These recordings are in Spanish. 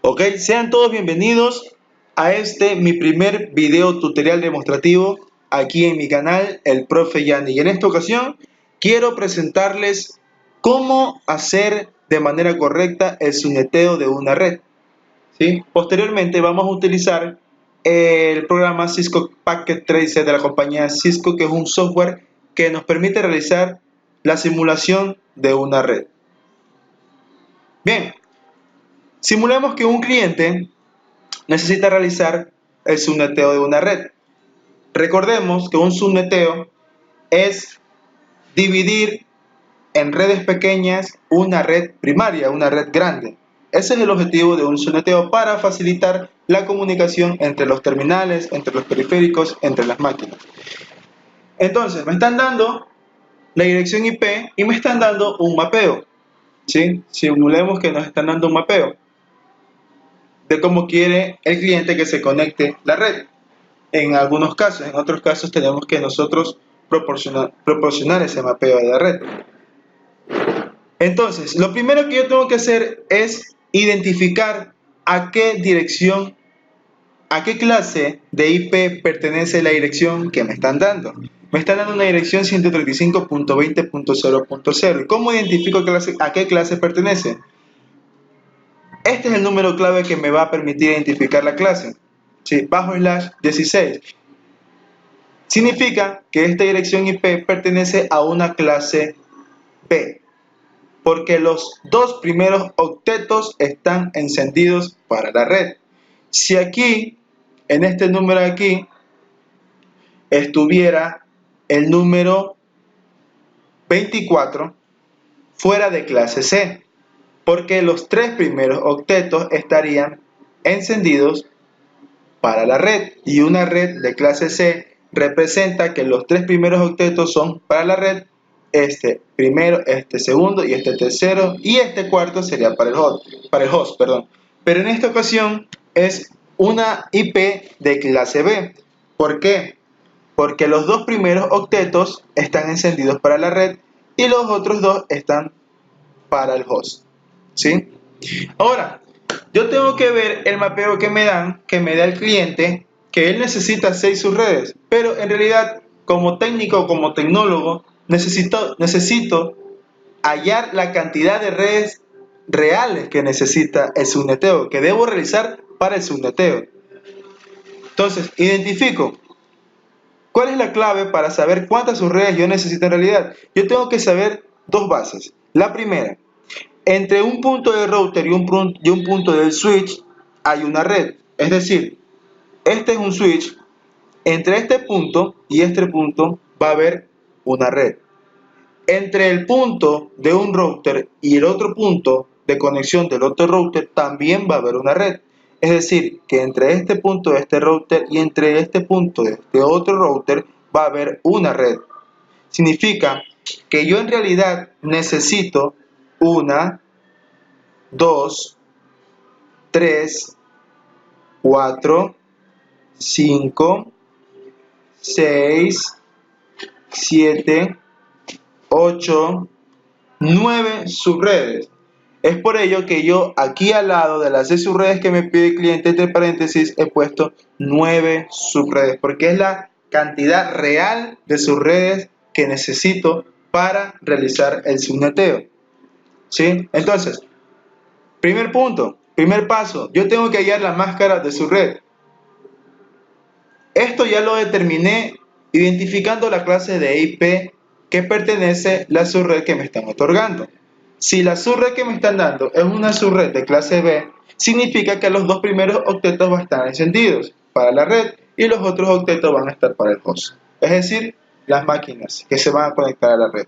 Ok, sean todos bienvenidos a mi primer video tutorial demostrativo aquí en mi canal, el Profe Yanni. Y en esta ocasión quiero presentarles cómo hacer de manera correcta el subneteo de una red. ¿Sí? Posteriormente vamos a utilizar el programa Cisco Packet Tracer de la compañía Cisco, que es un software que nos permite realizar la simulación de una red. Bien. Simulemos que un cliente necesita realizar el subneteo de una red. Recordemos que un subneteo es dividir en redes pequeñas una red primaria, una red grande. Ese es el objetivo de un subneteo, para facilitar la comunicación entre los terminales, entre los periféricos, entre las máquinas. Entonces, me están dando la dirección IP y me están dando un mapeo. ¿Sí? Simulemos que nos están dando un mapeo de cómo quiere el cliente que se conecte la red. En algunos casos, en otros casos tenemos que nosotros proporcionar ese mapeo de la red. Entonces, lo primero que yo tengo que hacer es identificar a qué dirección, a qué clase de IP pertenece la dirección que me están dando. Me están dando una dirección 135.20.0.0. ¿Cómo identifico a qué clase pertenece? Este es el número clave que me va a permitir identificar la clase. ¿Sí? /16. Significa que esta dirección IP pertenece a una clase B, porque los dos primeros octetos están encendidos para la red. Si aquí, en este número de aquí, estuviera el número 24, fuera de clase C, porque los tres primeros octetos estarían encendidos para la red, y una red de clase C representa que los tres primeros octetos son para la red, este primero, este segundo y este tercero, y este cuarto sería para el host, perdón. Pero en esta ocasión es una IP de clase B. ¿Por qué? Porque los dos primeros octetos están encendidos para la red y los otros dos están para el host. ¿Sí? Ahora, yo tengo que ver el mapeo que me da el cliente, que él necesita 6 subredes, pero en realidad, como técnico, como tecnólogo, necesito hallar la cantidad de redes reales que necesita el subneteo, que debo realizar para el subneteo. Entonces, identifico cuál es la clave para saber cuántas subredes yo necesito en realidad. Yo tengo que saber dos bases. La primera: entre un punto del router y un punto del switch hay una red. Es decir, este es un switch. Entre este punto y este punto va a haber una red. Entre el punto de un router y el otro punto de conexión del otro router también va a haber una red. Es decir, que entre este punto de este router y entre este punto de este otro router va a haber una red. Significa que yo en realidad necesito 1, 2, 3, 4, 5, 6, 7, 8, 9 subredes. Es por ello que yo aquí al lado de las 6 subredes que me pide el cliente, entre paréntesis, he puesto 9 subredes, porque es la cantidad real de subredes que necesito para realizar el subneteo. ¿Sí? Entonces, primer punto, primer paso, yo tengo que hallar la máscara de su red. Esto ya lo determiné identificando la clase de IP que pertenece la subred que me están otorgando. Si la subred que me están dando es una subred de clase B, significa que los dos primeros octetos van a estar encendidos para la red y los otros octetos van a estar para el host. Es decir, las máquinas que se van a conectar a la red.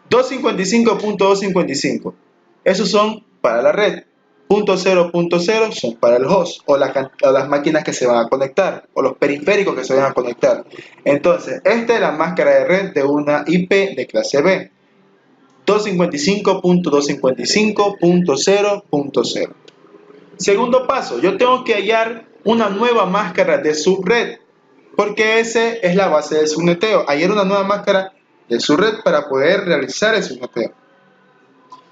255.255. Esos son para la red. .0.0 son para el host o las máquinas que se van a conectar o los periféricos que se van a conectar. Entonces, esta es la máscara de red de una IP de clase B. 255.255.0.0. Segundo paso, yo tengo que hallar una nueva máscara de subred, porque esa es la base del subneteo. Hallar una nueva máscara de subred para poder realizar el subneteo.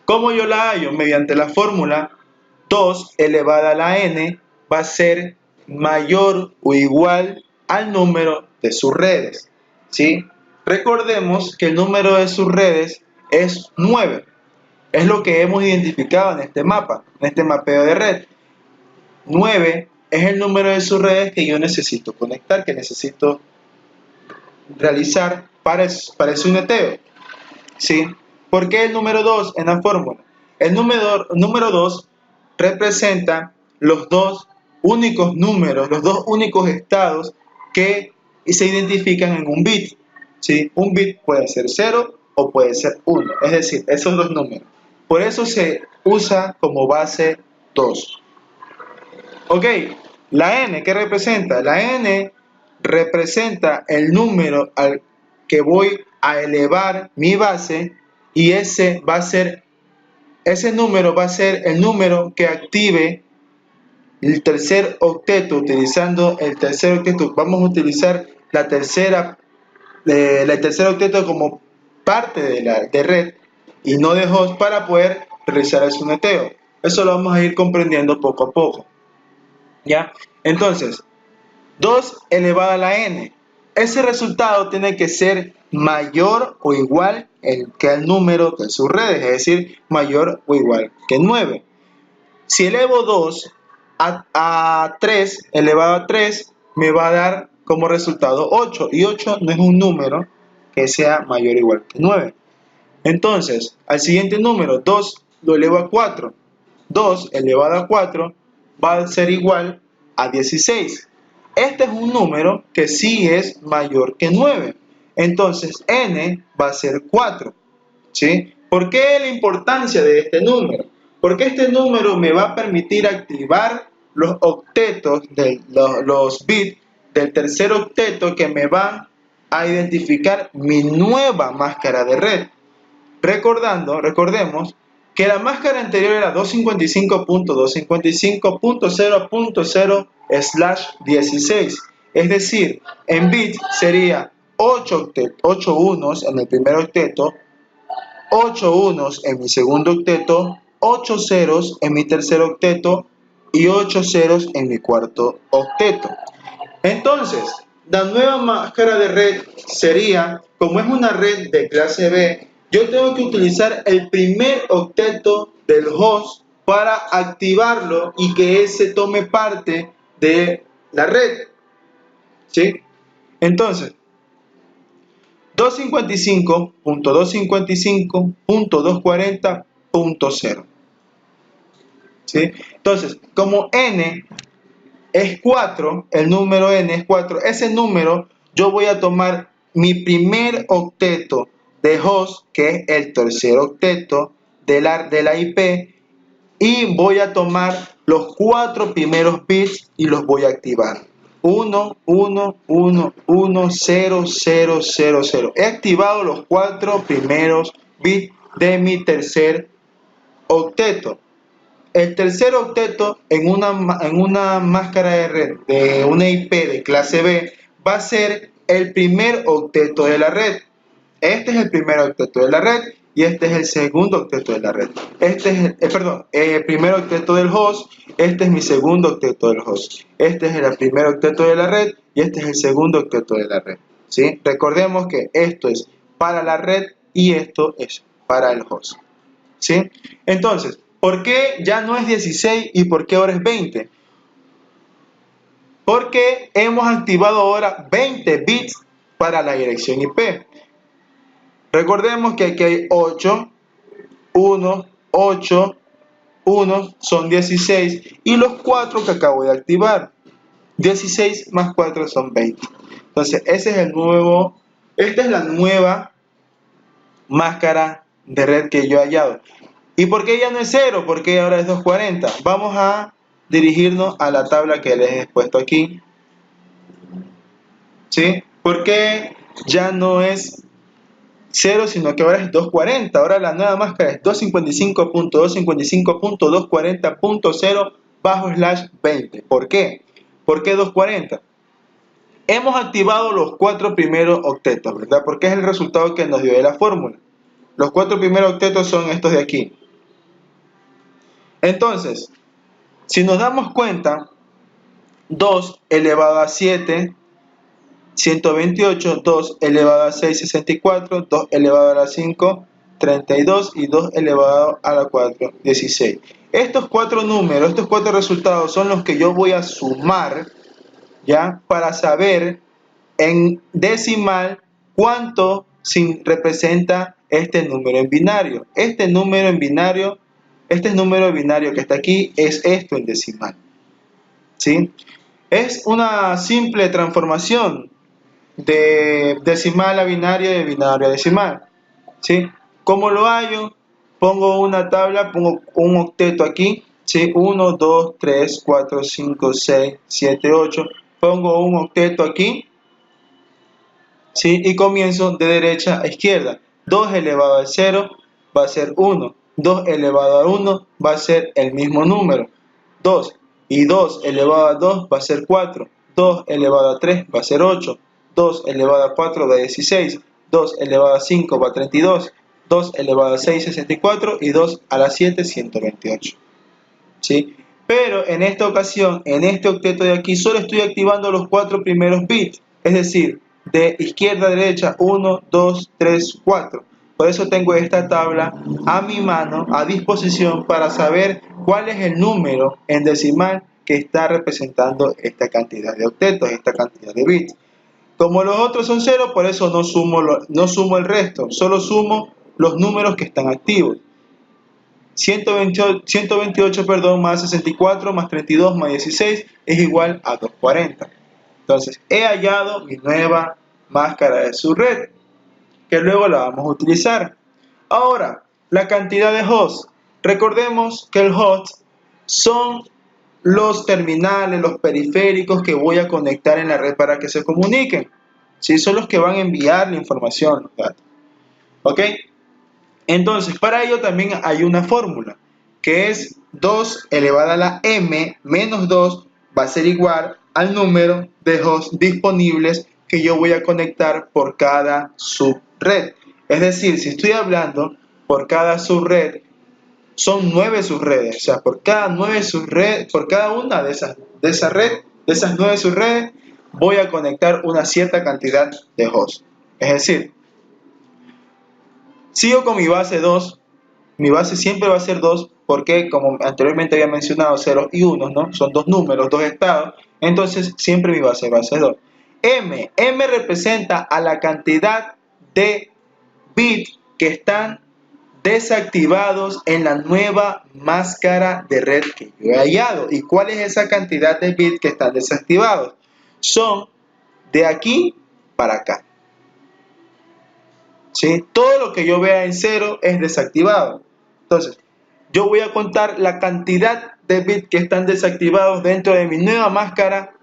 ¿Cómo yo la hallo? Mediante la fórmula 2 elevado a la n va a ser mayor o igual al número de sus redes, ¿sí? Recordemos que el número de sus redes es 9. Es lo que hemos identificado en este mapa, en este mapeo de red. 9 es el número de sus redes que yo necesito conectar, que necesito realizar para ese uneteo, ¿sí? ¿Por qué el número 2 en la fórmula? El número 2 representa los dos únicos números, los dos únicos estados que se identifican en un bit, ¿sí? Un bit puede ser 0 o puede ser 1, es decir, esos dos números. Por eso se usa como base 2. Ok, la n, ¿qué representa? La n representa el número al que voy a elevar mi base, y ese número va a ser el número que active el tercer octeto. Utilizando el tercer octeto, vamos a utilizar el tercer octeto como parte de red y no de host para poder realizar el soneteo. Eso lo vamos a ir comprendiendo poco a poco, ¿ya? Entonces, 2 elevado a la n. Ese resultado tiene que ser mayor o igual que el número de sus redes, es decir, mayor o igual que 9. Si elevo 2 a 3, elevado a 3, me va a dar como resultado 8. Y 8 no es un número que sea mayor o igual que 9. Entonces, al siguiente número, 2 lo elevo a 4. 2 elevado a 4 va a ser igual a 16. Este es un número que sí es mayor que 9. Entonces, n va a ser 4. ¿Sí? ¿Por qué la importancia de este número? Porque este número me va a permitir activar los octetos, los bits del tercer octeto que me van a identificar mi nueva máscara de red. Recordemos que la máscara anterior era 255.255.0.0/16. Es decir, en bits sería 8 unos en el primer octeto, 8 unos en mi segundo octeto, 8 ceros en mi tercer octeto y 8 ceros en mi cuarto octeto. Entonces, la nueva máscara de red sería, como es una red de clase B, yo tengo que utilizar el primer octeto del host para activarlo y que ese tome parte de la red, ¿sí? Entonces, 255.255.240.0, ¿sí? Entonces, como n es 4, el número n es 4, ese número yo voy a tomar mi primer octeto de host, que es el tercer octeto de la IP, y voy a tomar los 4 primeros bits y los voy a activar. 1, 1, 1, 1, 0, 0, 0, 0. He activado los 4 primeros bits de mi tercer octeto. El tercer octeto en una máscara de red de una IP de clase B va a ser el primer octeto de la red. Este es el primer octeto de la red y este es el segundo octeto de la red. Este es el primer octeto del host, este es mi segundo octeto del host. Este es el primer octeto de la red y este es el segundo octeto de la red, ¿sí? Recordemos que esto es para la red y esto es para el host, ¿sí? Entonces, ¿por qué ya no es 16 y por qué ahora es 20? Porque hemos activado ahora 20 bits para la dirección IP. Recordemos que aquí hay 8, 1, 8, 1, son 16 y los 4 que acabo de activar. 16 más 4 son 20. Entonces, esta es la nueva máscara de red que yo he hallado. ¿Y por qué ya no es 0? ¿Por qué ahora es 240? Vamos a dirigirnos a la tabla que les he puesto aquí, ¿sí? ¿Por qué ya no es 0, sino que ahora es 240? Ahora la nueva máscara es 255.255.240.0/20. ¿Por qué? ¿Por qué 240? Hemos activado los 4 primeros octetos, ¿verdad? Porque es el resultado que nos dio de la fórmula. Los 4 primeros octetos son estos de aquí. Entonces, Si nos damos cuenta, 2 elevado a 7, 128, 2 elevado a 6, 64, 2 elevado a la 5, 32 y 2 elevado a la 4, 16. Estos cuatro números, estos cuatro resultados son los que yo voy a sumar, ¿ya? Para saber en decimal cuánto representa este número en binario. Este número binario que está aquí es esto en decimal, ¿sí? Es una simple transformación de decimal a binario, de binario a decimal, ¿sí? ¿Cómo lo hallo? Pongo una tabla, pongo un octeto aquí, ¿sí? 1, 2, 3, 4, 5, 6, 7, 8. Pongo un octeto aquí, ¿sí? Y comienzo de derecha a izquierda. 2 elevado al 0 va a ser 1. 2 elevado a 1 va a ser el mismo número. 2 y 2 elevado a 2 va a ser 4. 2 elevado a 3 va a ser 8. 2 elevado a 4 da 16. 2 elevado a 5 va a 32. 2 elevado a 6, 64. Y 2 a la 7, 128. ¿Sí? Pero en esta ocasión, en este octeto de aquí, solo estoy activando los 4 primeros bits. Es decir, de izquierda a derecha, 1, 2, 3, 4. Por eso tengo esta tabla a mi mano, a disposición, para saber cuál es el número en decimal que está representando esta cantidad de octetos, esta cantidad de bits. Como los otros son 0, por eso no sumo el resto, solo sumo los números que están activos. 128, perdón, más 64 más 32 más 16 es igual a 240. Entonces, he hallado mi nueva máscara de subred, que luego la vamos a utilizar. Ahora, la cantidad de hosts. Recordemos que el host son los terminales, los periféricos que voy a conectar en la red para que se comuniquen. ¿Sí? Son los que van a enviar la información, los datos. ¿Ok? Entonces, para ello también hay una fórmula, que es 2 elevada a la m menos 2 va a ser igual al número de hosts disponibles que yo voy a conectar por cada subred. Es decir, si estoy hablando por cada subred, son 9 subredes. O sea, por cada una de esas de esas 9 subredes, voy a conectar una cierta cantidad de hosts. Es decir, sigo con mi base 2. Mi base siempre va a ser 2 porque, como anteriormente había mencionado, 0 y 1, ¿no? Son dos números, dos estados. Entonces, siempre mi base va a ser 2. M representa a la cantidad de bits que están desactivados en la nueva máscara de red que yo he hallado. ¿Y cuál es esa cantidad de bits que están desactivados? Son de aquí para acá. ¿Sí? Todo lo que yo vea en 0 es desactivado. Entonces, yo voy a contar la cantidad de bits que están desactivados dentro de mi nueva máscara,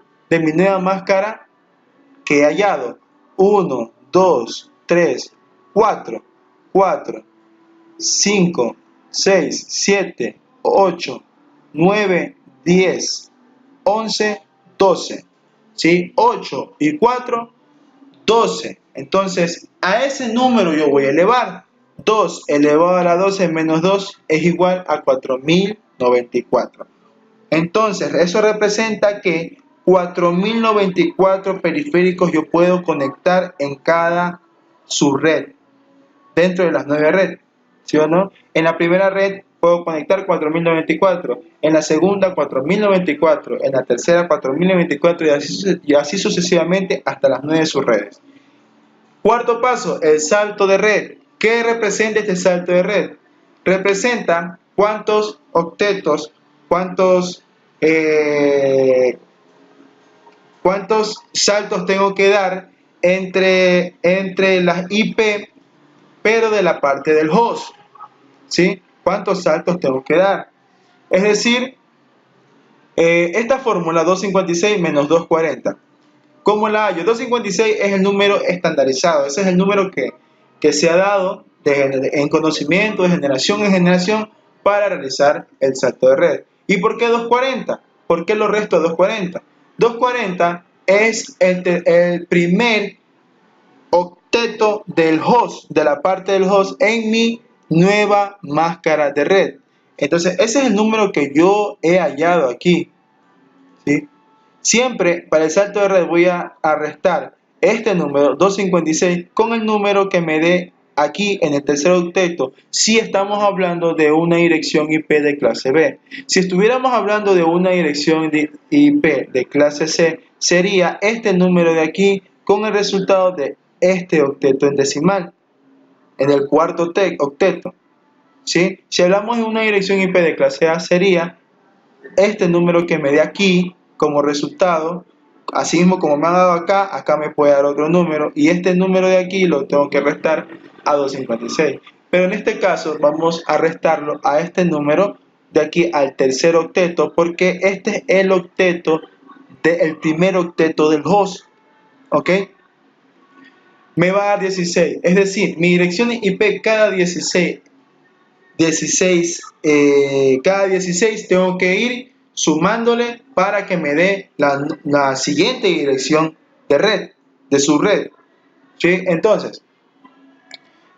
que he hallado. 1, 2, 3, 4, 4, 5, 6, 7, 8, 9, 10, 11, 12. ¿Sí? 8 y 4, 12. Entonces, a ese número yo voy a elevar. 2 elevado a la 12 menos 2 es igual a 4094. Entonces, eso representa que 4094 periféricos yo puedo conectar en cada subred, dentro de las 9 redes, ¿sí o no? En la primera red puedo conectar 4094, en la segunda 4094, en la tercera 4094 y así sucesivamente hasta las 9 subredes. Cuarto paso, el salto de red. ¿Qué representa este salto de red? Representa cuántos octetos, cuántos saltos tengo que dar entre las IP, pero de la parte del host, ¿sí? ¿Cuántos saltos tengo que dar? Es decir, esta fórmula 256 menos 240. ¿Cómo la hallo? 256 es el número estandarizado, ese es el número que se ha dado en conocimiento de generación en generación para realizar el salto de red. ¿Y por qué 240? ¿Por qué lo resto de 240? 240 es el primer octeto del host, de la parte del host en mi nueva máscara de red. Entonces, ese es el número que yo he hallado aquí, ¿sí? Siempre para el salto de red voy a restar este número 256 con el número que me dé aquí en el tercer octeto, si estamos hablando de una dirección IP de clase B. Si estuviéramos hablando de una dirección de IP de clase C, sería este número de aquí con el resultado de este octeto en decimal, en el cuarto octeto, ¿sí? Si hablamos de una dirección IP de clase A, sería este número que me dé aquí como resultado, así mismo como me ha dado acá, acá me puede dar otro número, y este número de aquí lo tengo que restar a 256. Pero en este caso vamos a restarlo a este número de aquí al tercer octeto, porque este es el octeto del primer octeto del host, ¿ok? Me va a dar 16, es decir, mi dirección IP cada 16, cada 16 tengo que ir sumándole para que me dé la siguiente dirección de red, de su red, ¿sí? Entonces,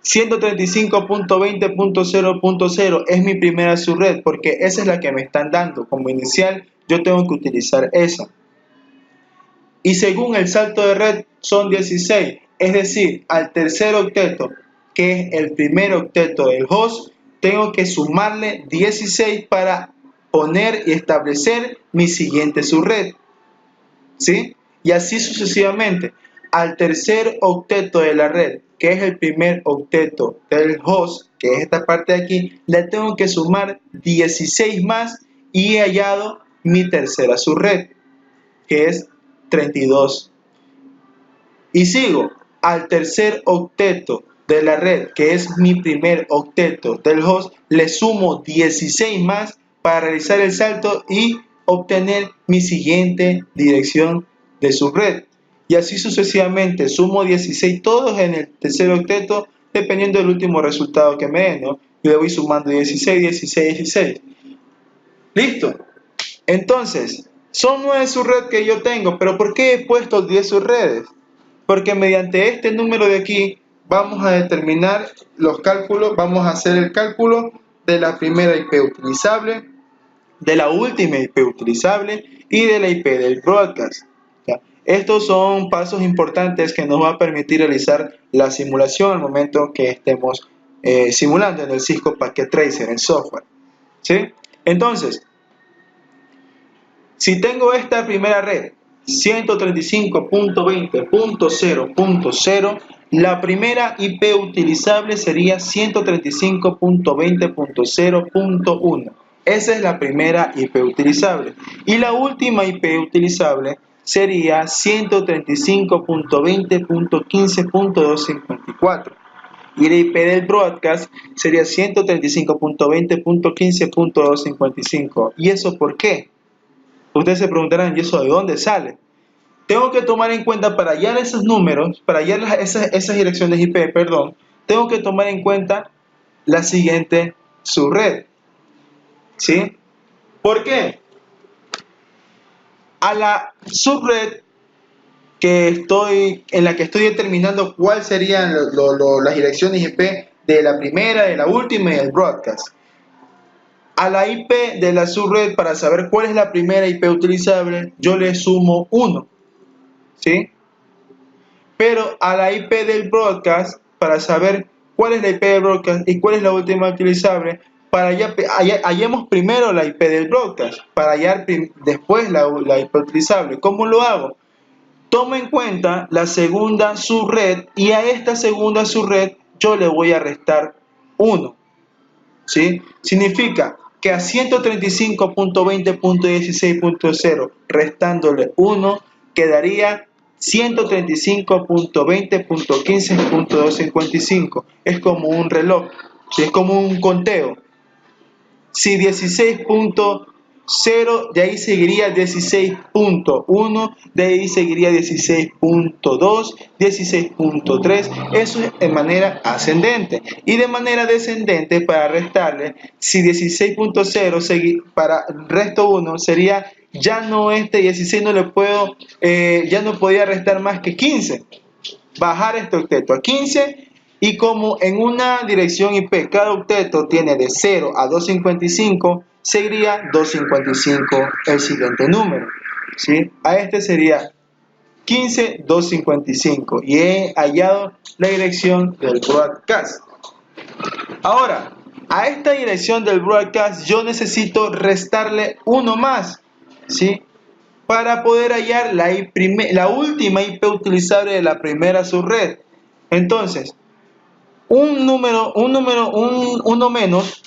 135.20.0.0 es mi primera subred, porque esa es la que me están dando como inicial, yo tengo que utilizar esa. Y según el salto de red son 16, es decir, al tercer octeto, que es el primer octeto del host, tengo que sumarle 16 para poner y establecer mi siguiente subred, ¿sí? Y así sucesivamente. Al tercer octeto de la red, que es el primer octeto del host, que es esta parte de aquí, le tengo que sumar 16 más y he hallado mi tercera subred, que es 32. Y sigo al tercer octeto de la red, que es mi primer octeto del host, le sumo 16 más para realizar el salto y obtener mi siguiente dirección de subred. Y así sucesivamente, sumo 16 todos en el tercer octeto, dependiendo del último resultado que me den, ¿no? Y le voy sumando 16, 16, 16. ¿Listo? Entonces, son 9 subredes que yo tengo, pero ¿por qué he puesto 10 subredes? Porque mediante este número de aquí vamos a determinar los cálculos, vamos a hacer el cálculo de la primera IP utilizable, de la última IP utilizable y de la IP del broadcast. ¿Ya? Estos son pasos importantes que nos va a permitir realizar la simulación al momento que estemos simulando en el Cisco Packet Tracer, el software, ¿sí? Entonces, si tengo esta primera red, 135.20.0.0, la primera IP utilizable sería 135.20.0.1. Esa es la primera IP utilizable. Y la última IP utilizable sería 135.20.15.254. Y la IP del broadcast sería 135.20.15.255. ¿Y eso por qué? Ustedes se preguntarán, ¿y eso de dónde sale? Tengo que tomar en cuenta para hallar esos números, para hallar esas direcciones IP, perdón, tengo que tomar en cuenta la siguiente subred, ¿sí? ¿Por qué? A la subred en la que estoy determinando cuáles serían las direcciones IP de la primera, de la última y del broadcast. A la IP de la subred, para saber cuál es la primera IP utilizable, yo le sumo 1, ¿sí? Pero a la IP del broadcast, para saber cuál es la IP del broadcast y cuál es la última utilizable, hallemos primero la IP del broadcast, para hallar después la IP utilizable. ¿Cómo lo hago? Tomo en cuenta la segunda subred y a esta segunda subred yo le voy a restar 1, ¿sí? Significa que a 135.20.16.0 restándole 1 quedaría 135.20.15.255. Es como un reloj, es como un conteo. Si 16.0, de ahí seguiría 16.1, de ahí seguiría 16.2, 16.3, eso es de manera ascendente. Y de manera descendente, para restarle, si 16.0 para resto 1 sería, ya no 16 no le puedo, ya no podía restar más que 15. Bajar este octeto a 15 Y como en una dirección IP cada octeto tiene de 0 a 255, seguiría 255 el siguiente número, ¿sí? A este sería 15255 y he hallado la dirección del broadcast. Ahora, a esta dirección del broadcast yo necesito restarle uno más, ¿sí? Para poder hallar la última IP utilizable de la primera subred. Entonces, uno menos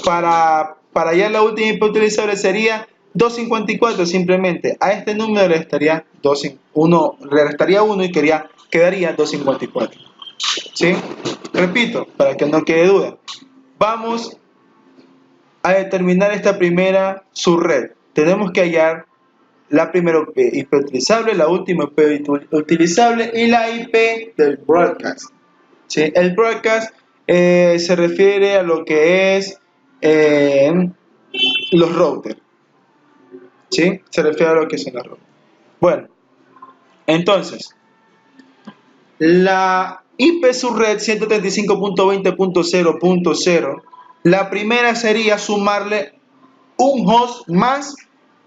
para hallar la última IP utilizable sería 254 simplemente. A este número le restaría 1 y quedaría 254. ¿Sí? Repito, para que no quede duda. Vamos a determinar esta primera subred. Tenemos que hallar la primera IP utilizable, la última IP utilizable y la IP del broadcast. ¿Sí? El broadcast se refiere a lo que es los routers. ¿Sí? Se refiere a lo que son los routers. Bueno, entonces, la IP subred 135.20.0.0, la primera sería sumarle un host más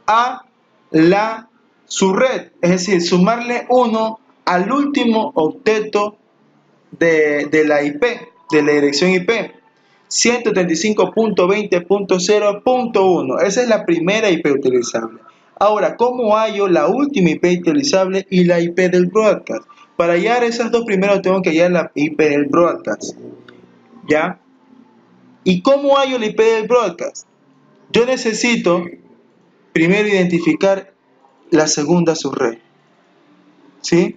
a la subred, es decir, sumarle 1 al último octeto de la IP, de la dirección IP, 135.20.0.1. Esa es la primera IP utilizable. Ahora, ¿cómo hallo la última IP utilizable y la IP del broadcast? Para hallar esas dos primeras tengo que hallar la IP del broadcast, ¿ya? ¿Y cómo hallo la IP del broadcast? Yo necesito primero identificar la segunda subred, ¿sí?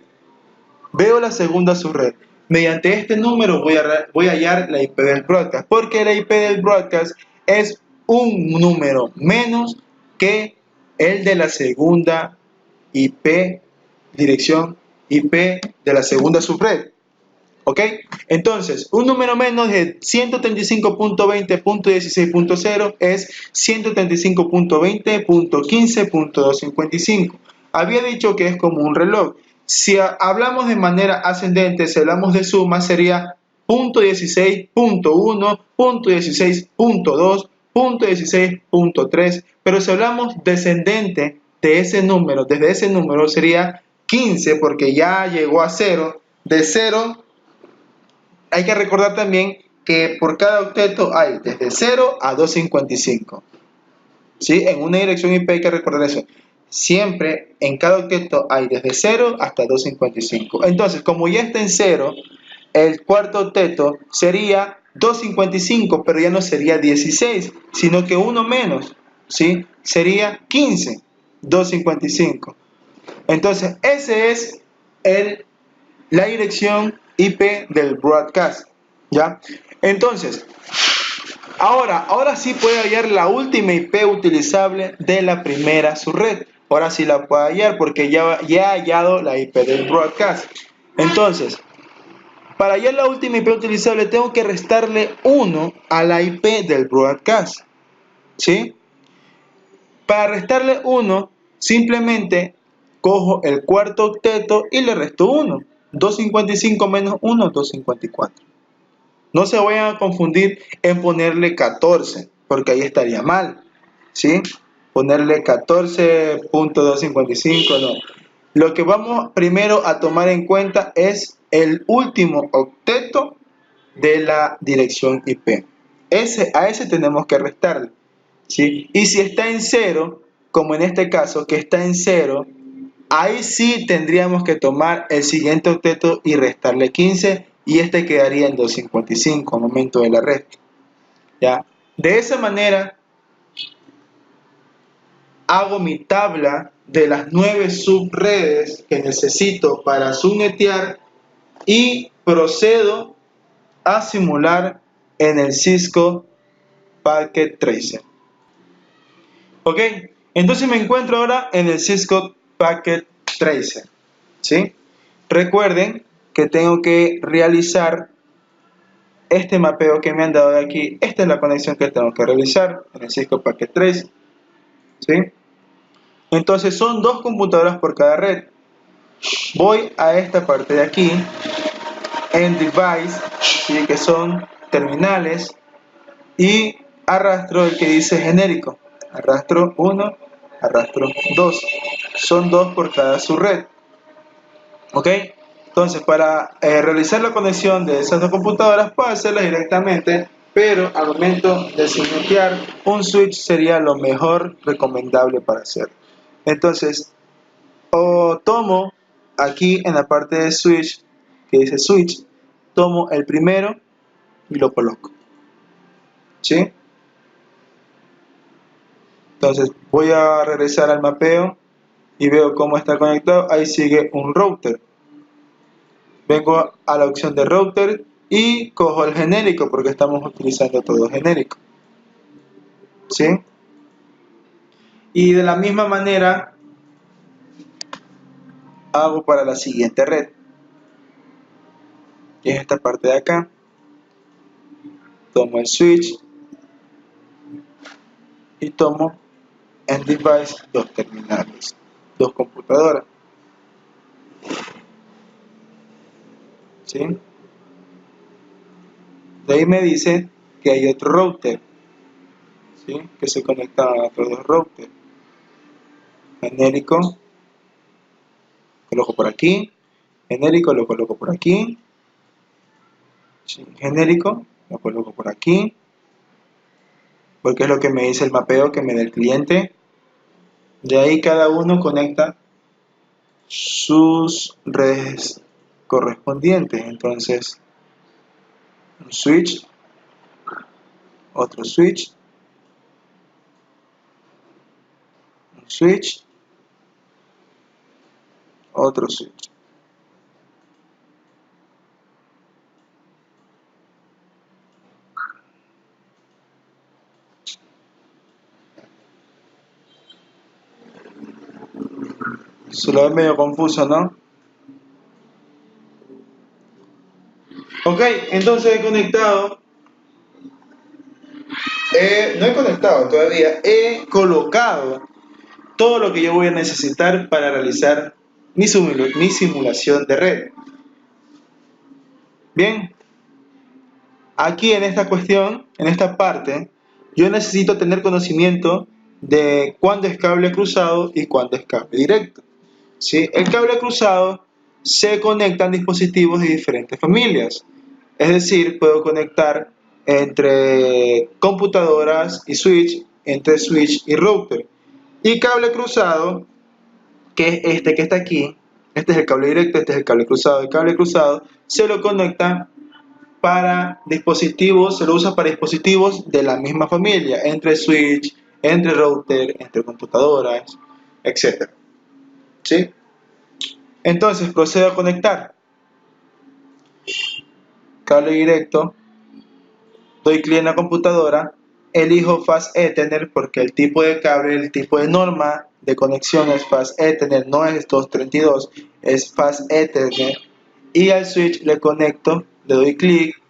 Veo la segunda subred. Mediante este número voy a hallar la IP del broadcast, porque la IP del broadcast es un número menos que el de la segunda IP, dirección IP de la segunda subred. ¿Ok? Entonces, un número menos de 135.20.16.0 es 135.20.15.255. Había dicho que es como un reloj. Si hablamos de manera ascendente, si hablamos de suma, sería .16, .1, .16, .2, .16, .3. Pero si hablamos descendente de ese número, desde ese número sería 15, porque ya llegó a 0. De 0 hay que recordar también que por cada octeto hay desde 0 a 255. ¿Sí? En una dirección IP hay que recordar eso. Siempre en cada octeto hay desde 0 hasta 255. Entonces, como ya está en 0, el cuarto octeto sería 255, pero ya no sería 16, sino que uno menos, ¿sí? Sería 15, 255. Entonces, ese es la dirección IP del broadcast, ¿ya? Entonces, ahora sí puede hallar la última IP utilizable de la primera subred. Ahora sí la puedo hallar porque ya he hallado la IP del broadcast. Entonces, para hallar la última IP utilizable tengo que restarle 1 a la IP del broadcast, ¿sí? Para restarle 1, simplemente cojo el cuarto octeto y le resto 1. 255 menos 1, 254. No se vayan a confundir en ponerle 14, porque ahí estaría mal, ¿sí? Ponerle 14.255, no. Lo que vamos primero a tomar en cuenta es el último octeto de la dirección IP. A ese tenemos que restarle, ¿sí? Y si está en 0, como en este caso, que está en 0, ahí sí tendríamos que tomar el siguiente octeto y restarle 15 y este quedaría en 255 al momento de la resta. ¿Ya? De esa manera hago mi tabla de las 9 subredes que necesito para subnetear y procedo a simular en el Cisco Packet Tracer. ¿Ok? Entonces me encuentro ahora en el Cisco Packet Tracer, ¿sí? Recuerden que tengo que realizar este mapeo que me han dado de aquí. Esta es la conexión que tengo que realizar en el Cisco Packet Tracer, ¿sí? Entonces son 2 computadoras por cada red. Voy a esta parte de aquí. end device, ¿sí? Que son terminales, y arrastro el que dice genérico, arrastro 1, arrastro 2, son 2 por cada subred. ¿Ok? Entonces, para realizar la conexión de esas dos computadoras, puedo hacerla directamente, pero al momento de setear un switch sería lo mejor recomendable para hacer. Entonces, o tomo aquí en la parte de switch, que dice switch, tomo el primero y lo coloco. ¿Sí? Entonces, voy a regresar al mapeo y veo cómo está conectado. Ahí sigue un router. Vengo a la opción de router y cojo el genérico porque estamos utilizando todo genérico. ¿Sí? Y de la misma manera hago para la siguiente red, que es esta parte de acá. Tomo el switch y tomo en device dos terminales, dos computadoras. ¿Sí? De ahí me dice que hay otro router, ¿sí? Que se conecta a otros dos routers. Genérico, coloco por aquí. Genérico lo coloco por aquí. Sí, genérico lo coloco por aquí, porque es lo que me dice el mapeo que me da el cliente. De ahí cada uno conecta sus redes correspondientes. Entonces, un switch, otro switch, un switch, otro switch. Se lo ve medio confuso, ¿no? Ok, entonces he conectado, no he conectado todavía, he colocado todo lo que yo voy a necesitar para realizar mi simulación de red. Bien, aquí en esta cuestión, en esta parte, yo necesito tener conocimiento de cuándo es cable cruzado y cuándo es cable directo. ¿Sí? El cable cruzado se conecta a dispositivos de diferentes familias. Es decir, puedo conectar entre computadoras y switch, entre switch y router. Y cable cruzado, que es este que está aquí, este es el cable directo, este es el cable cruzado. El cable cruzado se lo conecta para dispositivos, se lo usa para dispositivos de la misma familia, entre switch, entre router, entre computadoras, etc. ¿Sí? Entonces procedo a conectar cable directo, doy clic en la computadora, elijo Fast Ethernet porque el tipo de cable, el tipo de norma de conexión es Fast Ethernet, no es 232, es Fast Ethernet, y al switch le conecto, le doy clic,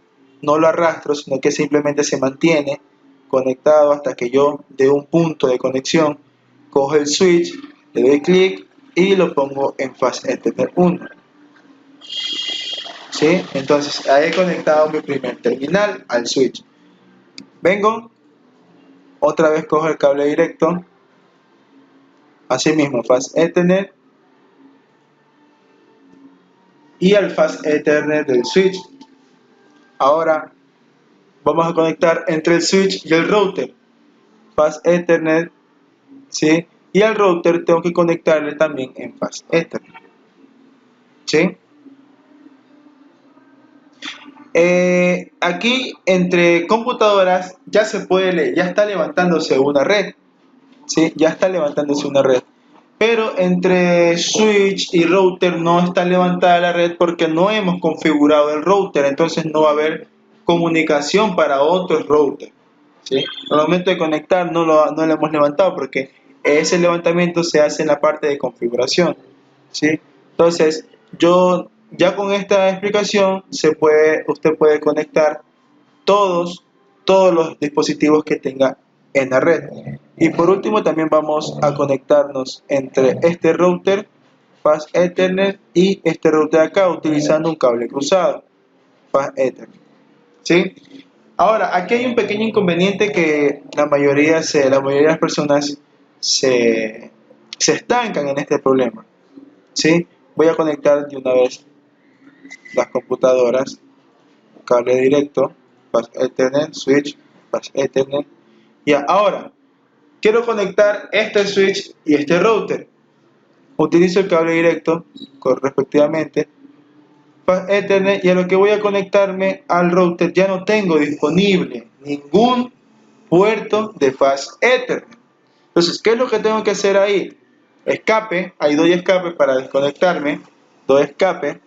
no lo arrastro, sino que simplemente se mantiene conectado hasta que yo dé un punto de conexión, cojo el switch, le doy clic y lo pongo en Fast Ethernet 1. ¿Sí? Entonces ahí he conectado mi primer terminal al switch. Vengo, otra vez cojo el cable directo, asimismo Fast Ethernet y al Fast Ethernet del switch. Ahora vamos a conectar entre el switch y el router. Fast Ethernet, ¿sí? Y al router tengo que conectarle también en Fast Ethernet, ¿sí? Aquí entre computadoras ya se puede, ya está levantándose una red, ¿sí? Ya está levantándose una red. Pero entre switch y router no está levantada la red porque no hemos configurado el router, entonces no va a haber comunicación para otros routers, ¿sí? Al momento de conectar no lo hemos levantado porque ese levantamiento se hace en la parte de configuración, ¿sí? Entonces, yo ya con esta explicación usted puede conectar todos los dispositivos que tenga en la red. Y por último también vamos a conectarnos entre este router Fast Ethernet y este router acá utilizando un cable cruzado. Fast Ethernet, ¿sí? Ahora, aquí hay un pequeño inconveniente que la mayoría de las personas se estancan en este problema, ¿sí? Voy a conectar de una vez las computadoras, cable directo, Fast Ethernet, switch, Fast Ethernet. Ya, ahora, quiero conectar este switch y este router. Utilizo el cable directo, respectivamente, Fast Ethernet, y a lo que voy a conectarme al router ya no tengo disponible ningún puerto de Fast Ethernet. Entonces, ¿qué es lo que tengo que hacer ahí? Escape, ahí doy escape para desconectarme, doy escape,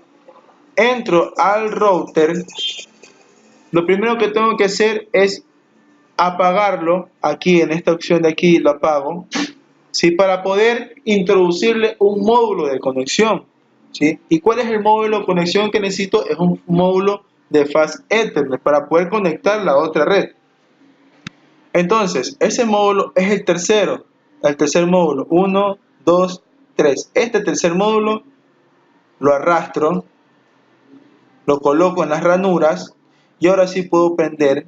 entro al router. Lo primero que tengo que hacer es apagarlo, aquí en esta opción de aquí lo apago, ¿sí? Para poder introducirle un módulo de conexión, ¿sí? ¿Y cuál es el módulo de conexión que necesito? Es un módulo de Fast Ethernet para poder conectar la otra red. Entonces, ese módulo es el tercer módulo, 1, 2, 3. Este tercer módulo lo arrastro, lo coloco en las ranuras y ahora sí puedo prender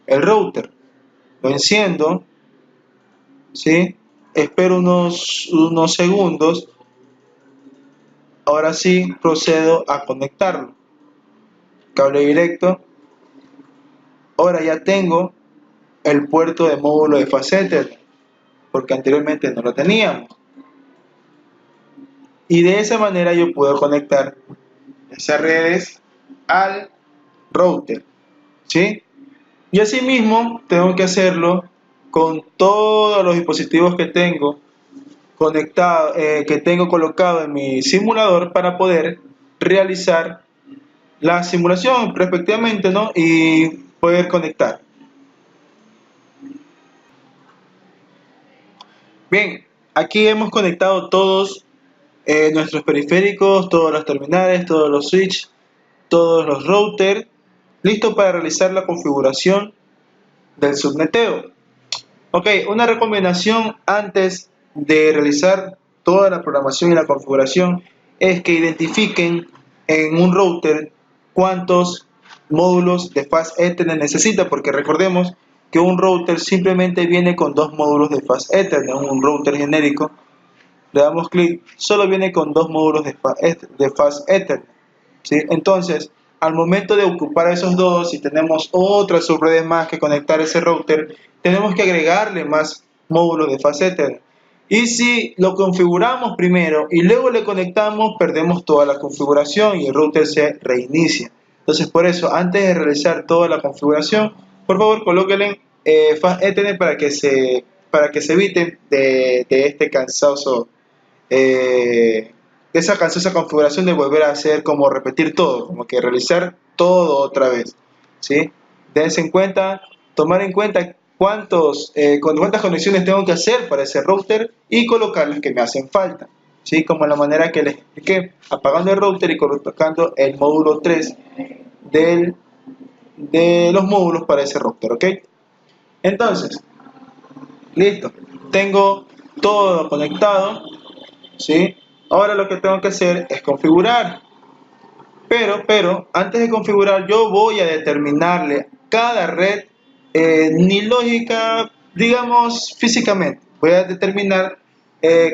el router. Lo enciendo, ¿sí? Espero unos segundos. Ahora sí procedo a conectarlo. Cable directo. Ahora ya tengo el puerto de módulo de Fast Ethernet, porque anteriormente no lo teníamos. Y de esa manera yo puedo conectar esas redes al router, ¿sí? Y asimismo tengo que hacerlo con todos los dispositivos que tengo conectado, que tengo colocado en mi simulador para poder realizar la simulación respectivamente, ¿no? Y poder conectar. Bien, aquí hemos conectado todos nuestros periféricos, todos los terminales, todos los switches, todos los routers, listo para realizar la configuración del subneteo. Ok, una recomendación antes de realizar toda la programación y la configuración es que identifiquen en un router cuántos módulos de Fast Ethernet necesita, porque recordemos que un router simplemente viene con dos módulos de Fast Ethernet, un router genérico. Le damos clic, solo viene con dos módulos de Fast Ethernet, ¿sí? Entonces, al momento de ocupar esos dos, si tenemos otras subredes más que conectar ese router, tenemos que agregarle más módulos de Fast Ethernet. Y si lo configuramos primero y luego le conectamos, perdemos toda la configuración y el router se reinicia. Entonces, por eso, antes de realizar toda la configuración, por favor, colóquenle Fast Ethernet para que se eviten de este cansoso esa cansosa configuración de volver a hacer como repetir todo, como que realizar todo otra vez, ¿sí? Dense en cuenta, tomar en cuenta cuántas conexiones tengo que hacer para ese router y colocar las que me hacen falta, ¿sí? Como la manera que les expliqué, apagando el router y colocando el módulo 3 de los módulos para ese router, ¿ok? Entonces, listo, tengo todo conectado, ¿sí? Ahora lo que tengo que hacer es configurar. Pero, antes de configurar, yo voy a determinarle cada red, ni lógica, digamos, físicamente. Voy a determinar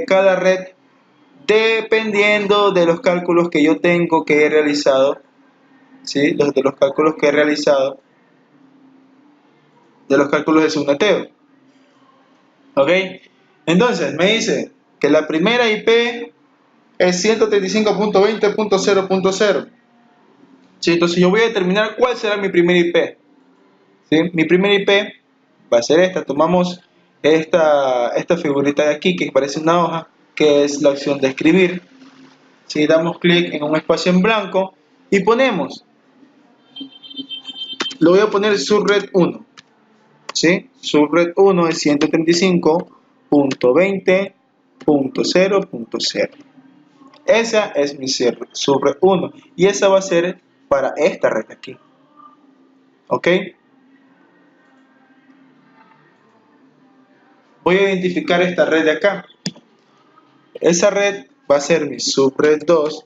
cada red dependiendo de los cálculos que yo tengo que he realizado, ¿sí? De los cálculos que he realizado, de los cálculos de subneteo. ¿Ok? Entonces, me dice que la primera IP es 135.20.0.0. ¿Sí? Entonces yo voy a determinar cuál será mi primer IP. ¿Sí? Mi primer IP va a ser esta. Tomamos esta figurita de aquí que parece una hoja, que es la opción de escribir. ¿Sí? Damos clic en un espacio en blanco y ponemos, lo voy a poner subred 1. ¿Sí? Subred 1 es 135.20.0.0. Esa es mi subred 1 y esa va a ser para esta red aquí. ¿Ok? Voy a identificar esta red de acá. Esa red va a ser mi subred 2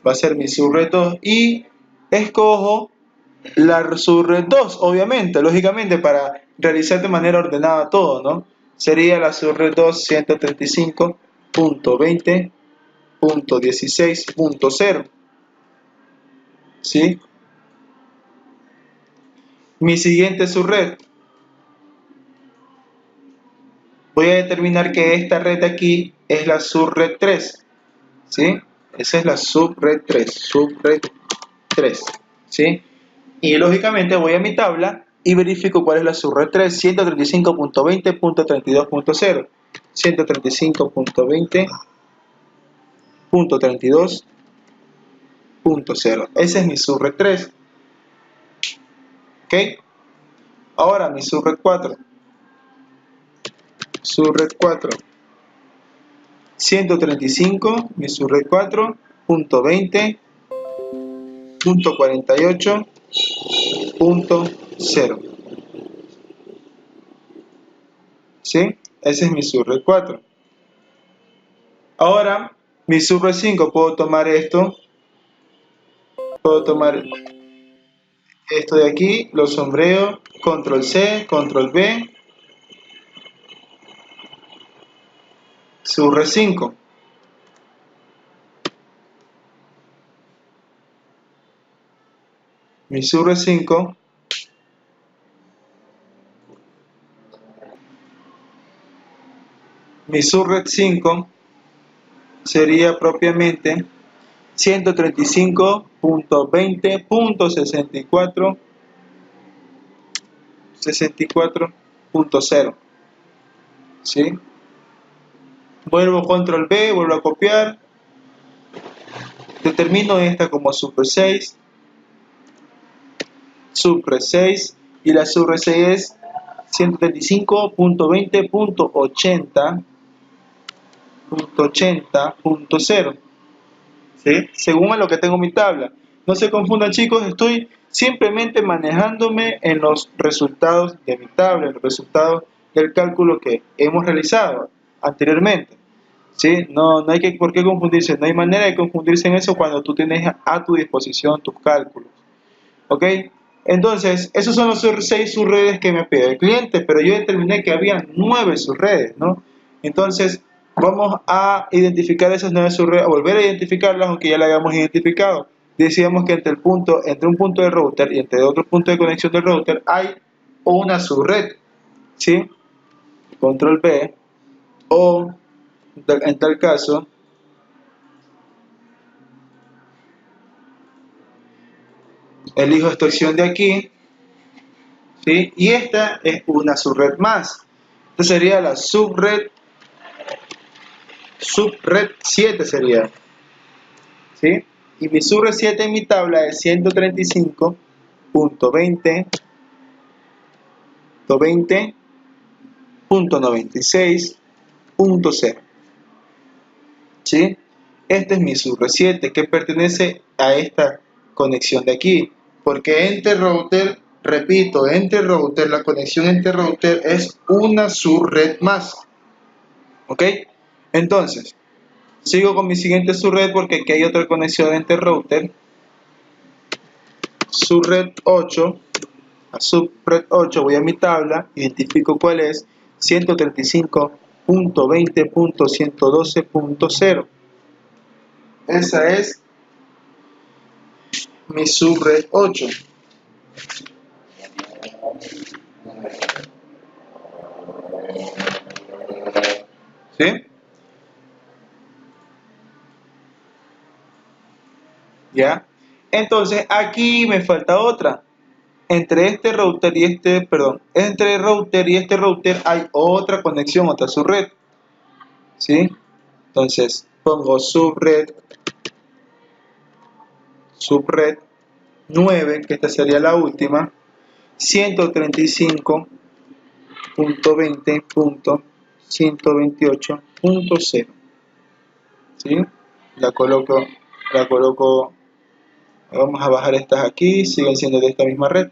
va a ser mi subred 2 y escojo la subred 2, obviamente, lógicamente, para realizar de manera ordenada todo, ¿no? Sería la subred 2 135.20.16.0, ¿sí? Mi siguiente subred, voy a determinar que esta red de aquí es la subred 3, ¿sí? Esa es la subred 3, ¿sí? Y lógicamente voy a mi tabla y verifico cuál es la subred 3, 135.20.32.0, 135.20.32.0. Ese es mi subred 3, ¿ok? Ahora mi subred 4, 135, mi subred 4.20.48.0, ¿sí? Ese es mi subred 4. Ahora, mi subred 5, puedo tomar esto de aquí, lo sombreo, control C, control V, subred 5. Mi subred 5 sería propiamente 135.20.64.0, ¿sí? Vuelvo control B, vuelvo a copiar, determino esta como subred 6, y la subred 6 es 135.20.80.0, ¿sí? Según a lo que tengo en mi tabla. No se confundan, chicos, estoy simplemente manejándome en los resultados de mi tabla, en los resultados del cálculo que hemos realizado anteriormente, ¿sí? No hay por qué confundirse, no hay manera de confundirse en eso cuando tú tienes a tu disposición tus cálculos, ¿ok? Entonces, esos son los 6 subredes que me pide el cliente, pero yo determiné que había 9 subredes, ¿no? Entonces, vamos a identificar esas 9 subredes, a volver a identificarlas, aunque ya las hayamos identificado. Decíamos que entre un punto de router y entre otro punto de conexión del router hay una subred, ¿sí? Control B, o en tal caso, elijo esta opción de aquí, ¿sí? Y esta es una subred más. Esta sería la subred 7 sería, ¿sí? Y mi subred 7 en mi tabla es 135.20.96.0, ¿sí? Este es mi subred 7 que pertenece a esta conexión de aquí, porque entre router, repito, entre router, la conexión entre router es una subred más, ¿ok? Entonces, sigo con mi siguiente subred porque aquí hay otra conexión entre router, subred 8, a subred 8 voy a mi tabla, identifico cuál es, 135.20.112.0. Esa es mi subred 8. ¿Sí? ¿Ya? Entonces aquí me falta otra. Entre este router y entre el router y este router hay otra conexión, otra subred, ¿sí? Entonces pongo subred 9, que esta sería la última, 135.20.128.0, ¿sí? La coloco, vamos a bajar estas aquí, siguen siendo de esta misma red,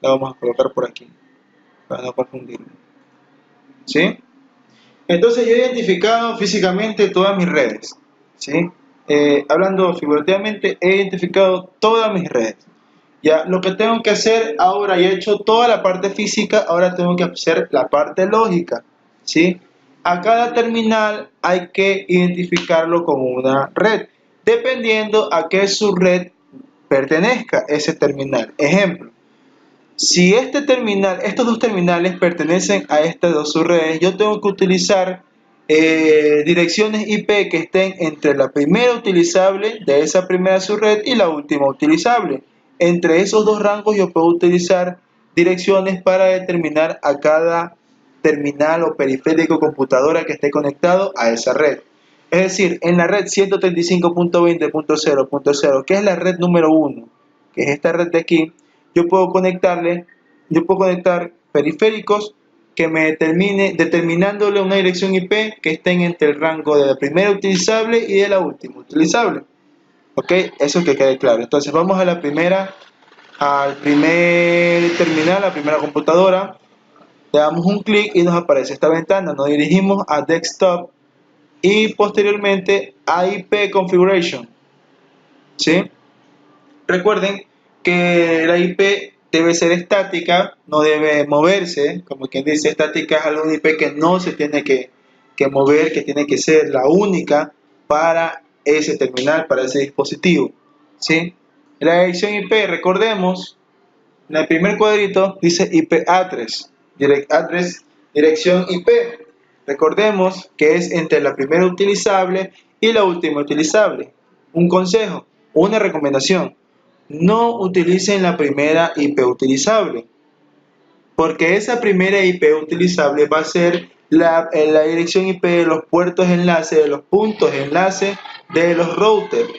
la vamos a colocar por aquí, para no confundirme, ¿sí? Entonces yo he identificado físicamente todas mis redes, ¿sí? hablando figurativamente, he identificado todas mis redes. Ya, lo que tengo que hacer ahora, ya he hecho toda la parte física, ahora tengo que hacer la parte lógica, ¿sí? A cada terminal hay que identificarlo como una red, dependiendo a qué subred pertenezca ese terminal. Ejemplo, si estos dos terminales pertenecen a estas dos subredes, yo tengo que utilizar direcciones IP que estén entre la primera utilizable de esa primera subred y la última utilizable. Entre esos dos rangos yo puedo utilizar direcciones para determinar a cada terminal o periférico computadora que esté conectado a esa red. Es decir, en la red 135.20.0.0, que es la red número 1, que es esta red de aquí, yo puedo conectar periféricos que me determinándole una dirección IP que estén entre el rango de la primera utilizable y de la última utilizable. Ok, eso que quede claro. Entonces vamos a al primer terminal, a la primera computadora, le damos un clic y nos aparece esta ventana. Nos dirigimos a Desktop y posteriormente a IP Configuration. ¿Sí? Recuerden que la IP debe ser estática, no debe moverse, como quien dice, estática es alguna IP que no se tiene que mover, que tiene que ser la única para ese terminal, para ese dispositivo, ¿sí? La dirección IP, recordemos, en el primer cuadrito dice IP address, dirección IP. Recordemos que es entre la primera utilizable y la última utilizable. Un consejo, una recomendación: no utilicen la primera IP utilizable, porque esa primera IP utilizable va a ser la dirección IP de los puertos enlace, de los puntos enlace de los routers.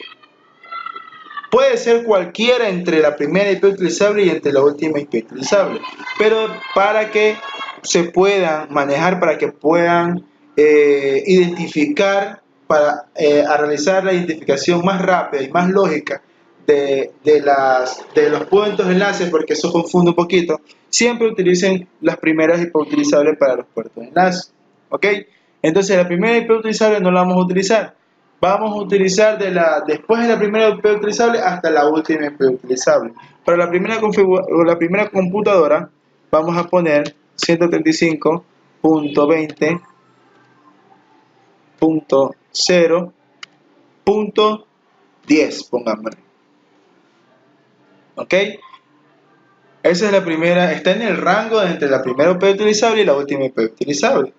Puede ser cualquiera entre la primera IP utilizable y entre la última IP utilizable, pero para que se puedan manejar, para que puedan identificar, para realizar la identificación más rápida y más lógica de los puntos de enlace, porque eso confunde un poquito, siempre utilicen las primeras IP utilizables para los puertos de enlace. ¿Ok? Entonces la primera IP utilizable no la vamos a utilizar. Vamos a utilizar después de la primera IP utilizable hasta la última IP utilizable. Para la primera computadora vamos a poner 135.20.0.10, pongámosle. ¿Ok? Esa es la primera, está en el rango entre la primera IP utilizable y la última IP utilizable.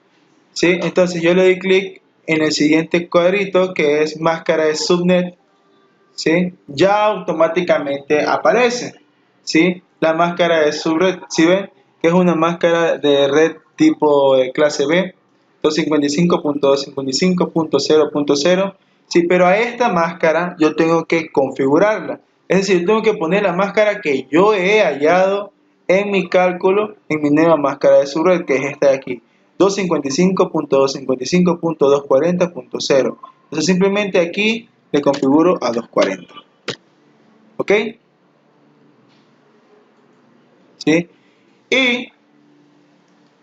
¿Sí? Entonces yo le doy clic en el siguiente cuadrito que es máscara de subnet. ¿Sí? Ya automáticamente aparece, ¿sí? La máscara de subred, ¿sí ven? Que es una máscara de red tipo de clase B, 255.255.0.0, sí, pero a esta máscara yo tengo que configurarla, es decir, tengo que poner la máscara que yo he hallado en mi cálculo, en mi nueva máscara de subred, que es esta de aquí, 255.255.240.0. Entonces simplemente aquí le configuro a 240. ¿Ok? ¿Sí? Y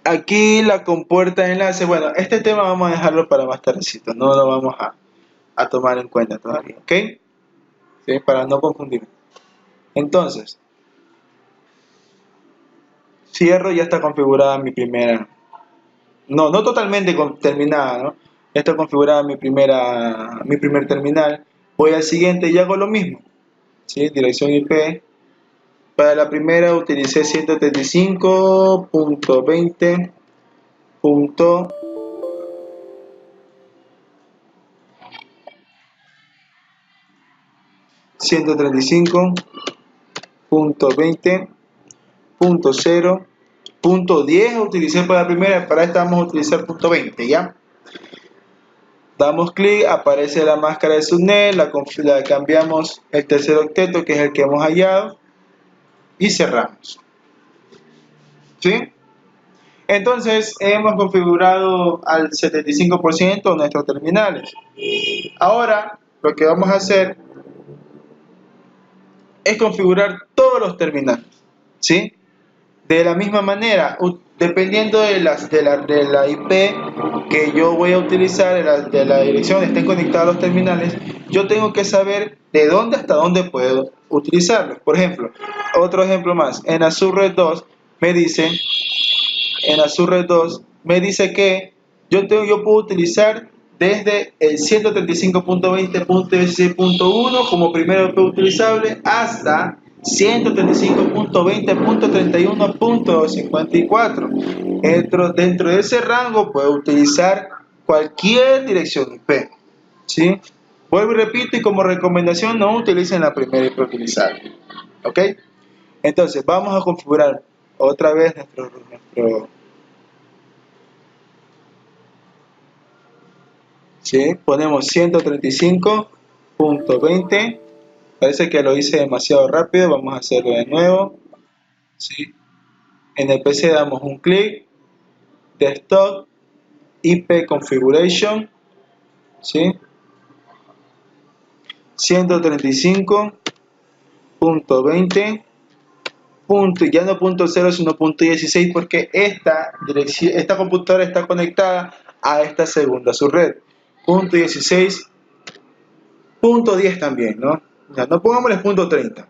aquí la compuerta de enlace. Bueno, este tema vamos a dejarlo para más tardecito. No lo vamos a tomar en cuenta todavía. ¿Ok? ¿Sí? Para no confundir. Entonces, cierro, ya está configurada mi primera. No totalmente terminada, ¿no? Ya está configurada mi primer terminal. Voy al siguiente y hago lo mismo. ¿Sí? Dirección IP. Para la primera utilicé 135.20.0.10 utilicé para la primera, para esta vamos a utilizar punto 20, ¿ya? Damos clic, aparece la máscara de subnet, la cambiamos el tercer octeto que es el que hemos hallado y cerramos. ¿Sí? Entonces hemos configurado al 75% nuestros terminales. Ahora lo que vamos a hacer es configurar todos los terminales, ¿sí? De la misma manera, dependiendo de la IP que yo voy a utilizar, de la dirección donde estén conectados los terminales, yo tengo que saber de dónde hasta dónde puedo utilizarlos. Por ejemplo, otro ejemplo más, en Azure Red 2 me dice, que yo puedo utilizar desde el 135.20.16.1 como primero IP utilizable hasta 135.20.31.54. Dentro de ese rango puedo utilizar cualquier dirección IP, ¿sí? Vuelvo y repito, y como recomendación no utilicen la primera IP utilizable, ¿ok? Entonces vamos a configurar otra vez nuestro ¿sí? Ponemos 135.20. Parece que lo hice demasiado rápido, vamos a hacerlo de nuevo, ¿sí? En el PC damos un clic, Desktop, IP Configuration, ¿sí? 135.20, ya no punto 0 sino punto 16 porque esta computadora está conectada a esta segunda subred. Punto 16, punto 10 también, ¿no? Ya, no pongámosle punto 30,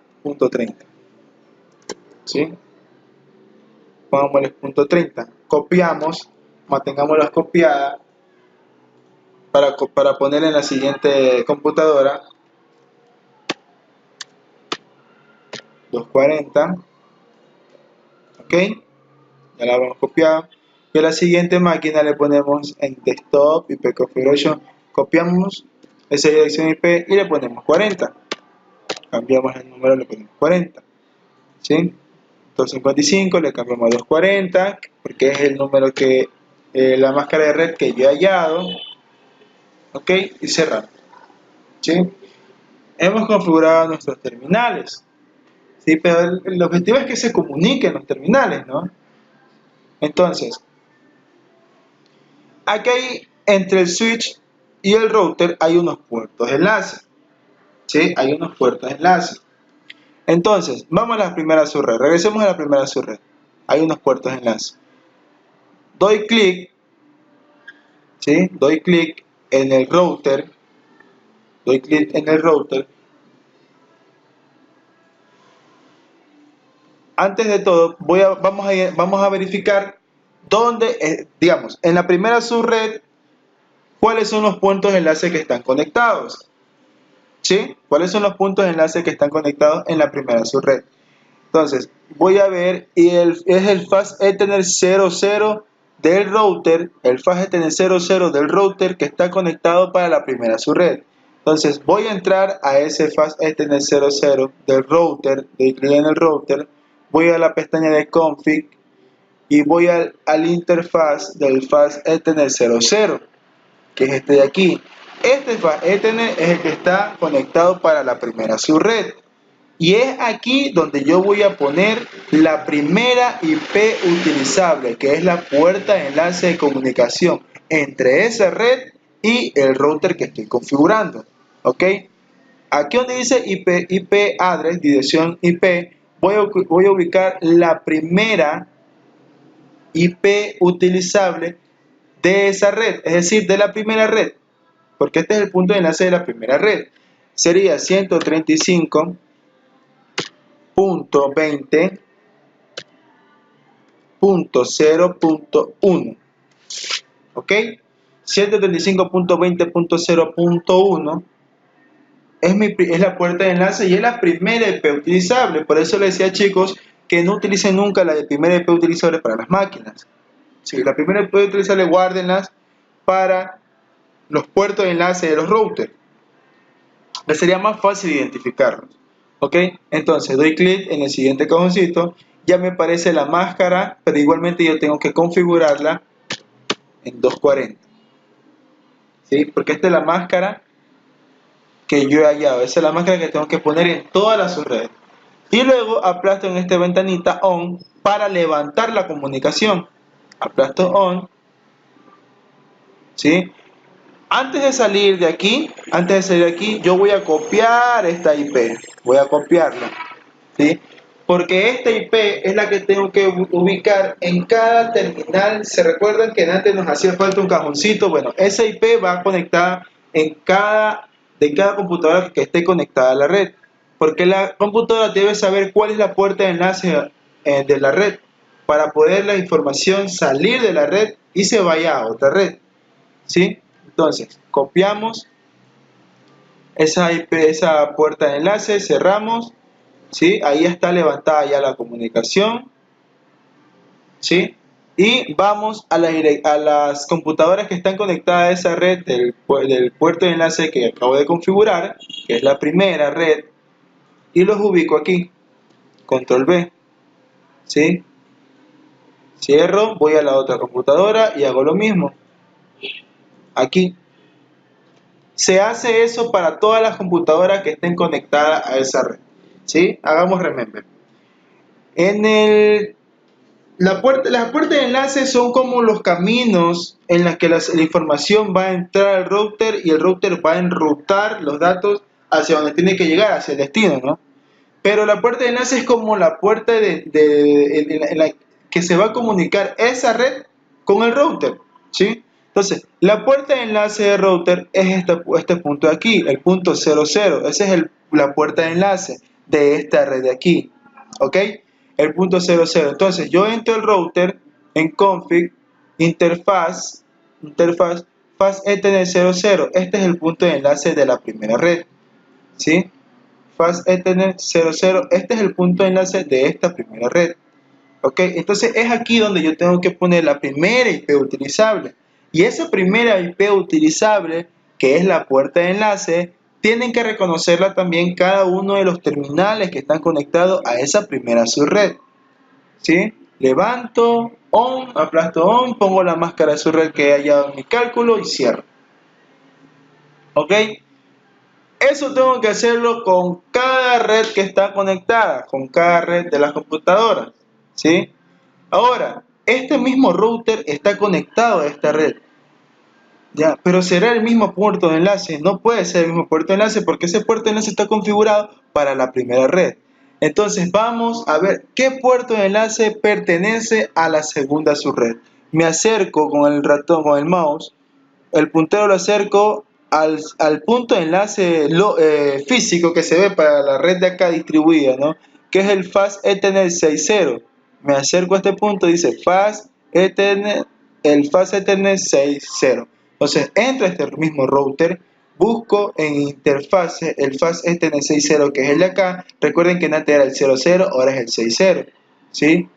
¿sí? Pongámosle punto 30. Copiamos, mantengámoslas copiadas para poner en la siguiente computadora. 240, ok, ya la hemos copiado. Y a la siguiente máquina le ponemos en Desktop, IP Configuration, copiamos esa dirección IP y le ponemos 40. Cambiamos el número, le ponemos 40, ¿sí? 255 le cambiamos a 240 porque es el número que la máscara de red que yo he hallado, ok, y cerramos, ¿sí? Hemos configurado nuestros terminales, ¿sí? Pero el objetivo es que se comuniquen los terminales, ¿no? Entonces, aquí hay, entre el switch y el router hay unos puertos de enlace, ¿sí? Hay unos puertos de enlace. Entonces, vamos a la primera subred, regresemos a la primera subred. Hay unos puertos de enlace. Doy clic, ¿sí? Doy clic en el router, Antes de todo, vamos a verificar dónde, digamos, en la primera subred, cuáles son los puntos de enlace que están conectados, ¿sí? ¿Cuáles son los puntos de enlace que están conectados en la primera subred? Entonces, voy a ver, y es el Fast Ethernet 00 del router, del router que está conectado para la primera subred. Entonces, voy a entrar a ese Fast Ethernet 00 del router, de clic en el router, voy a la pestaña de config y voy al interfaz del Fast Ethernet 00, que es este de aquí. Este Fast Ethernet es el que está conectado para la primera subred. Y es aquí donde yo voy a poner la primera IP utilizable, que es la puerta de enlace de comunicación entre esa red y el router que estoy configurando. ¿Ok? Aquí donde dice IP address, dirección IP, voy a ubicar la primera IP utilizable de esa red, es decir, de la primera red, porque este es el punto de enlace de la primera red. Sería 135.20.0.1, ¿ok? 135.20.0.1 es la puerta de enlace y es la primera IP utilizable. Por eso les decía, chicos, que no utilicen nunca la de primera IP utilizable para las máquinas. Si la primera IP utilizable, guárdenlas para los puertos de enlace de los routers. Les sería más fácil identificarlos. ¿Ok? Entonces doy clic en el siguiente cajoncito, ya me aparece la máscara, pero igualmente yo tengo que configurarla en 240. ¿Sí? Porque esta es la máscara que yo he hallado, esa es la máscara que tengo que poner en todas las subredes. Y luego aplasto en esta ventanita on para levantar la comunicación. Aplasto on, ¿sí? Antes de salir de aquí, yo voy a copiar esta IP, voy a copiarla, ¿sí? porque esta IP es la que tengo que ubicar en cada terminal. ¿Se recuerdan que antes nos hacía falta un cajoncito? Bueno, esa IP va conectada de cada computadora que esté conectada a la red, porque la computadora debe saber cuál es la puerta de enlace de la red para poder la información salir de la red y se vaya a otra red, ¿sí? Entonces, copiamos esa IP, esa puerta de enlace, cerramos, ¿sí? Ahí está levantada ya la comunicación, ¿sí? Y vamos a las computadoras que están conectadas a esa red del puerto de enlace que acabo de configurar, que es la primera red, y los ubico aquí, control V, ¿sí? Cierro, voy a la otra computadora y hago lo mismo, aquí. Se hace eso para todas las computadoras que estén conectadas a esa red, ¿sí? Hagamos remember. En las puertas de enlace son como los caminos en los que la información va a entrar al router y el router va a enrutar los datos hacia donde tiene que llegar, hacia el destino, ¿no? Pero la puerta de enlace es como la puerta en la que se va a comunicar esa red con el router, ¿sí? Entonces, la puerta de enlace de router es este punto de aquí, el punto 00. Esa es la puerta de enlace de esta red de aquí, ¿ok? El punto 00. Entonces, yo entro al router en config, interfaz, fast ethernet 00. Este es el punto de enlace de la primera red, ¿sí? Fast Ethernet 00, este es el punto de enlace de esta primera red. ¿Ok? Entonces es aquí donde yo tengo que poner la primera IP utilizable. Y esa primera IP utilizable, que es la puerta de enlace, tienen que reconocerla también cada uno de los terminales que están conectados a esa primera subred, ¿sí? Levanto, on, aplasto on, pongo la máscara de subred que he hallado en mi cálculo y cierro. ¿Ok? Eso tengo que hacerlo con cada red que está conectada, con cada red de las computadoras, ¿sí? Ahora, este mismo router está conectado a esta red, ¿ya? Pero será el mismo puerto de enlace. No puede ser el mismo puerto de enlace porque ese puerto de enlace está configurado para la primera red. Entonces vamos a ver qué puerto de enlace pertenece a la segunda subred. Me acerco con el ratón, con el mouse, el puntero lo acerco al punto de enlace físico que se ve para la red de acá distribuida, ¿no? Que es el Fast Ethernet 60. Me acerco a este punto, dice Fast Ethernet, el Fast Ethernet 60. Entonces entro a este mismo router, busco en interfase el Fast Ethernet 60, que es el de acá. Recuerden que antes era el 00, ahora es el 60, ¿sí?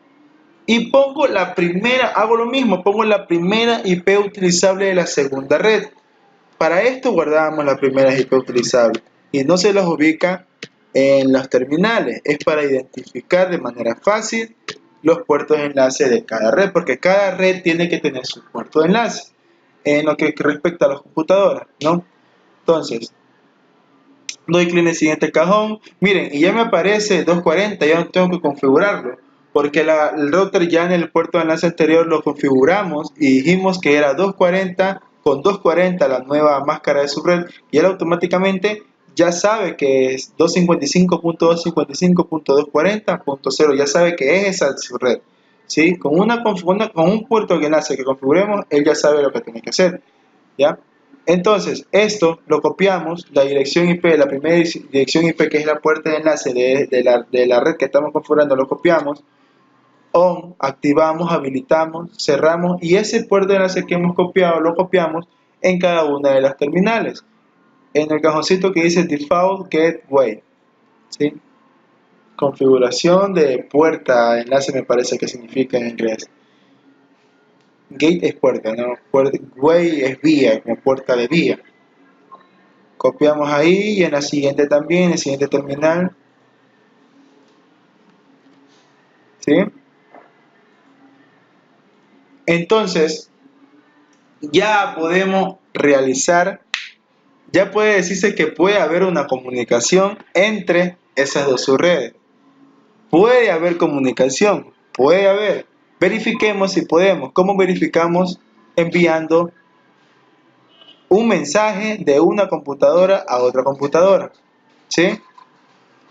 Y pongo la primera, hago lo mismo, pongo la primera IP utilizable de la segunda red. Para esto guardamos las primeras IP utilizables y no se las ubica en los terminales. Es para identificar de manera fácil los puertos de enlace de cada red, porque cada red tiene que tener su puerto de enlace en lo que respecta a las computadoras, ¿no? Entonces, doy clic en el siguiente cajón. Miren, y ya me aparece 240, ya no tengo que configurarlo, porque el router ya en el puerto de enlace anterior lo configuramos y dijimos que era 240 con 240 la nueva máscara de su red, y él automáticamente ya sabe que es 255.255.240.0, ya sabe que es esa su red, ¿sí? Con un puerto de enlace que configuremos, él ya sabe lo que tiene que hacer, ¿ya? Entonces, esto lo copiamos, la dirección IP, la primera dirección IP que es la puerta de enlace de la red que estamos configurando, lo copiamos, on, activamos, habilitamos, cerramos y ese puerto de enlace que hemos copiado, lo copiamos en cada una de las terminales, en el cajoncito que dice Default Gateway, ¿sí? Configuración de puerta de enlace me parece que significa en inglés. Gate es puerta, ¿no? Way es vía, como puerta de vía. Copiamos ahí y en la siguiente también, en el siguiente terminal, ¿sí? Entonces, ya podemos realizar, ya puede decirse que puede haber una comunicación entre esas dos subredes. Puede haber comunicación, puede haber. Verifiquemos si podemos. ¿Cómo verificamos? Enviando un mensaje de una computadora a otra computadora, ¿sí?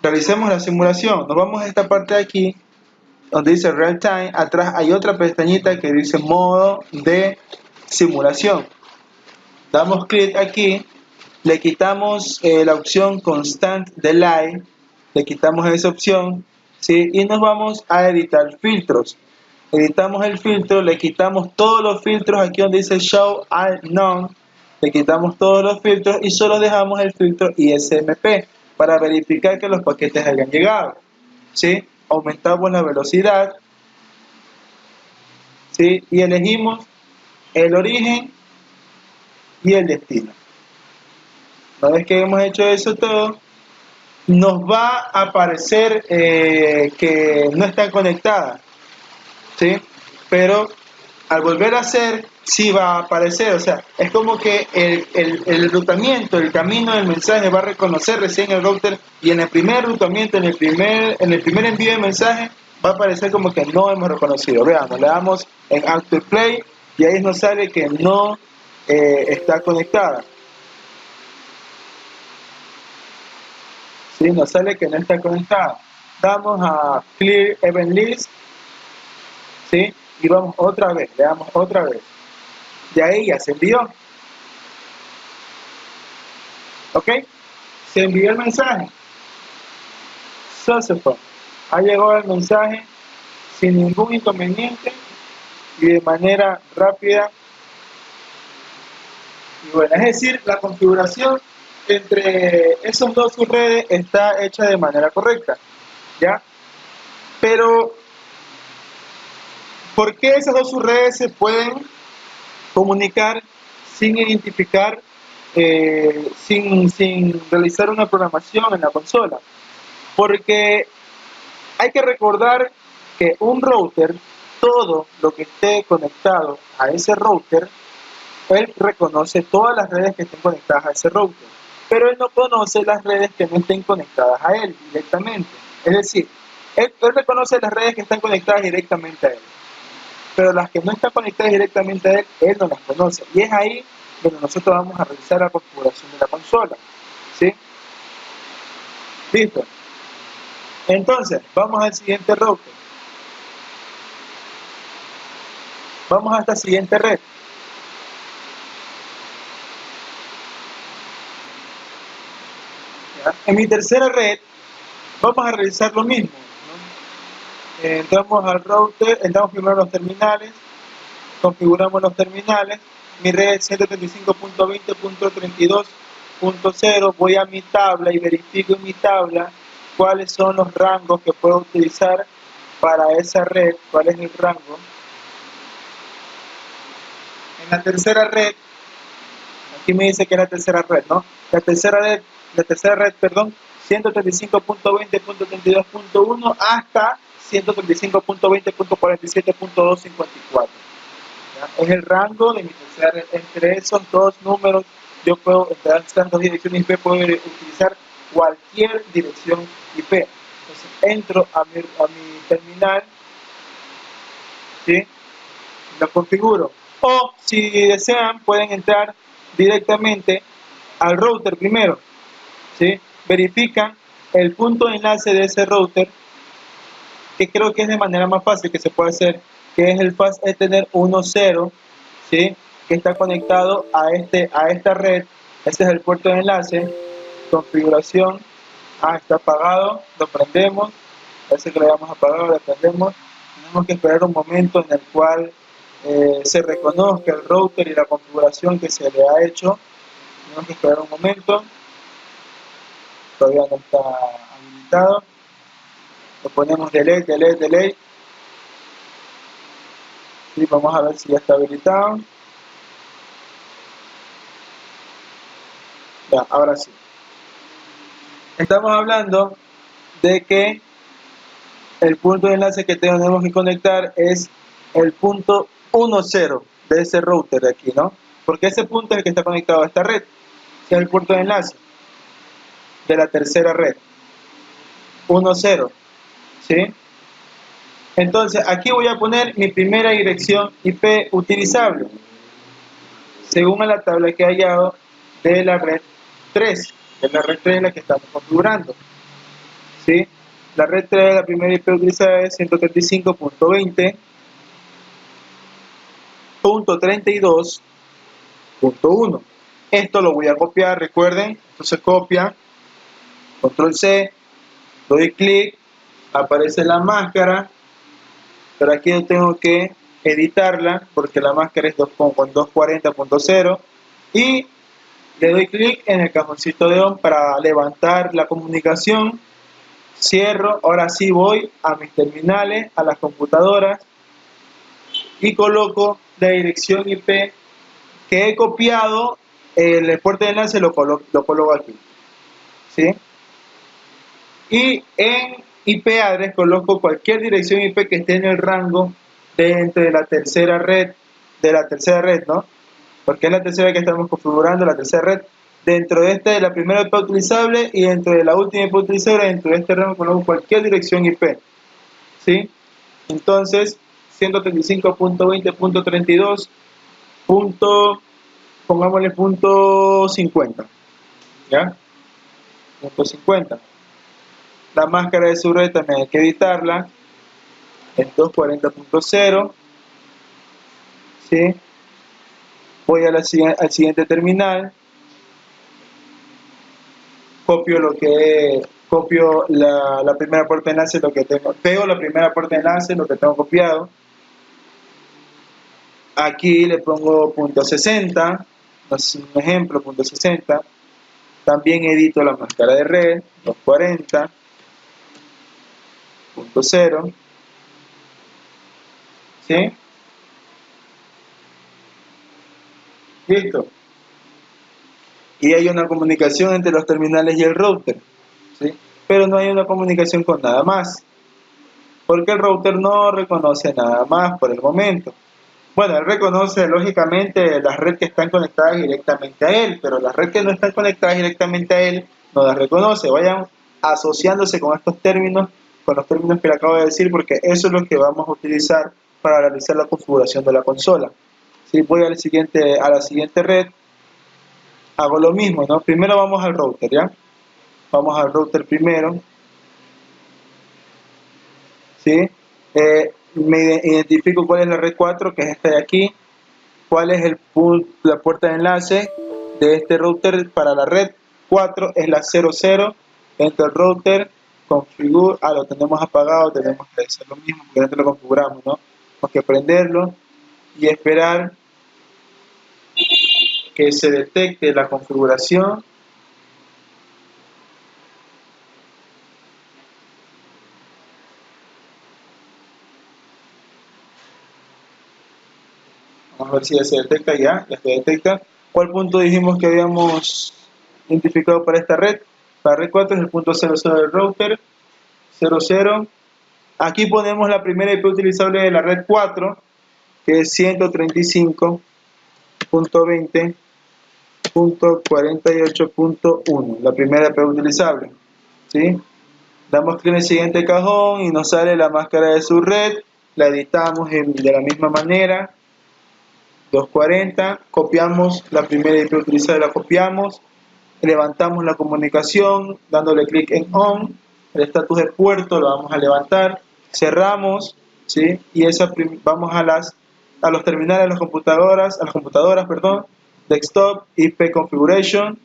Realicemos la simulación. Nos vamos a esta parte de aquí, donde dice Real Time. Atrás hay otra pestañita que dice modo de simulación. Damos clic aquí, le quitamos la opción Constant Delay, le quitamos esa opción, ¿sí? Y nos vamos a editar filtros. Editamos el filtro, le quitamos todos los filtros aquí donde dice Show All None, le quitamos todos los filtros y solo dejamos el filtro ISMP para verificar que los paquetes hayan llegado, ¿sí? Aumentamos la velocidad, ¿sí? Y elegimos el origen y el destino. Una vez que hemos hecho eso todo, nos va a aparecer que no está conectada, ¿sí? Pero al volver a hacer, sí va a aparecer. O sea, es como que el rutamiento, el camino del mensaje va a reconocer recién el router, y en el primer rutamiento, en el primer envío de mensaje, va a aparecer como que no hemos reconocido. Veamos, le damos en Active Play y ahí nos sale que no está conectada. ¿Sí? Nos sale que no está conectada. Damos a Clear Event List, ¿sí? Y vamos otra vez, le damos otra vez. De ahí ya se envió. ¿Ok? Se envió el mensaje. Successful. Ha llegado el mensaje sin ningún inconveniente y de manera rápida. Y bueno, es decir, la configuración entre esos dos subredes está hecha de manera correcta, ¿ya? Pero, ¿por qué esas dos subredes se pueden comunicar sin identificar, sin realizar una programación en la consola? Porque hay que recordar que un router, todo lo que esté conectado a ese router, él reconoce todas las redes que estén conectadas a ese router, pero él no conoce las redes que no estén conectadas a él directamente. Es decir, él reconoce las redes que están conectadas directamente a él, pero las que no están conectadas directamente a él, él no las conoce. Y es ahí donde nosotros vamos a realizar la configuración de la consola, ¿sí? Listo. Entonces, vamos al siguiente router. Vamos a esta siguiente red. ¿Ya? En mi tercera red, vamos a realizar lo mismo, ¿no? Entramos al router, entramos primero a los terminales, configuramos los terminales. Mi red es 135.20.32.0. Voy a mi tabla y verifico en mi tabla cuáles son los rangos que puedo utilizar para esa red, cuál es el rango. En la tercera red, aquí me dice que es la tercera red, ¿no? La tercera red, perdón, 135.20.32.1 hasta 135.20.47.254. Es el rango de mi tercera red. Entre esos dos números, yo puedo, entre estas dos direcciones IP, puedo utilizar cualquier dirección IP. Entonces, entro a mi terminal, ¿sí? Lo configuro. O, si desean, pueden entrar directamente al router primero, ¿sí? Verifican el punto de enlace de ese router, que creo que es de manera más fácil que se puede hacer, que es el Fast Ethernet 1.0, ¿sí? Que está conectado a esta red. Este es el puerto de enlace. Configuración. Está apagado, lo prendemos. Parece que lo habíamos apagado, lo prendemos. Tenemos que esperar un momento en el cual se reconozca el router y la configuración que se le ha hecho. Tenemos que esperar un momento. Todavía no está habilitado. Lo ponemos delay. Y vamos a ver si ya está habilitado. Ya, ahora sí. Estamos hablando de que el punto de enlace que tenemos que conectar es el punto 1.0 de ese router de aquí, ¿no? Porque ese punto es el que está conectado a esta red, que es el punto de enlace de la tercera red, 1.0, ¿sí? Entonces, aquí voy a poner mi primera dirección IP utilizable, según a la tabla que he hallado de la red 3, de la red 3 la que estamos configurando, ¿sí? La red 3, la primera IP utilizada es 135.20.32.1. Esto lo voy a copiar, recuerden, entonces copia, control C, doy clic, aparece la máscara, pero aquí yo tengo que editarla porque la máscara es con 240.0 y le doy clic en el cajoncito de on para levantar la comunicación, cierro, ahora sí voy a mis terminales, a las computadoras y coloco la dirección IP que he copiado, el puerto de enlace lo coloco aquí, ¿sí? Y en IP address coloco cualquier dirección IP que esté en el rango dentro de la tercera red, ¿no? Porque es la tercera que estamos configurando, la tercera red. Dentro de esta de la primera IP utilizable y dentro de la última IP utilizable, dentro de este rango coloco cualquier dirección IP, ¿sí? Entonces, 135.20.32, pongámosle punto 50, ¿ya? Punto 50. La máscara de su red también hay que editarla, en 240.0, ¿sí? Voy al siguiente terminal, copio la primera puerta de enlace, lo que tengo, pego la primera puerta de enlace, lo que tengo copiado. Aquí le pongo punto 60, es un ejemplo, punto 60. También edito la máscara de red, 240.0, ¿sí? Listo. Y hay una comunicación entre los terminales y el router, ¿sí? Pero no hay una comunicación con nada más, porque el router no reconoce nada más por el momento. Bueno, él reconoce lógicamente las redes que están conectadas directamente a él, pero las redes que no están conectadas directamente a él no las reconoce. Vayan asociándose con estos términos, con los términos que le acabo de decir, porque eso es lo que vamos a utilizar para realizar la configuración de la consola. Si voy a la siguiente red, hago lo mismo, ¿no? Primero vamos al router, ¿ya? Vamos al router primero, ¿sí? Me identifico cuál es la red 4, que es esta de aquí, cuál es la puerta de enlace de este router para la red 4, es la 00, entro al router, configure, lo tenemos apagado, tenemos que hacer lo mismo, porque no lo configuramos, ¿no? Tenemos que prenderlo y esperar que se detecte la configuración. Vamos a ver si ya se detecta, ya se detecta. ¿Cuál punto dijimos que habíamos identificado para esta red? La red 4 es el punto 00 del router, 00. Aquí ponemos la primera IP utilizable de la red 4, que es 135.20.48.1, la primera IP utilizable, ¿sí? Damos clic en el siguiente cajón y nos sale la máscara de su red, la editamos de la misma manera, 240, copiamos la primera IP utilizable, la copiamos, levantamos la comunicación dándole clic en on, el estatus de puerto lo vamos a levantar, cerramos, ¿sí? Y vamos a los terminales, a las computadoras, perdón, desktop, IP configuration,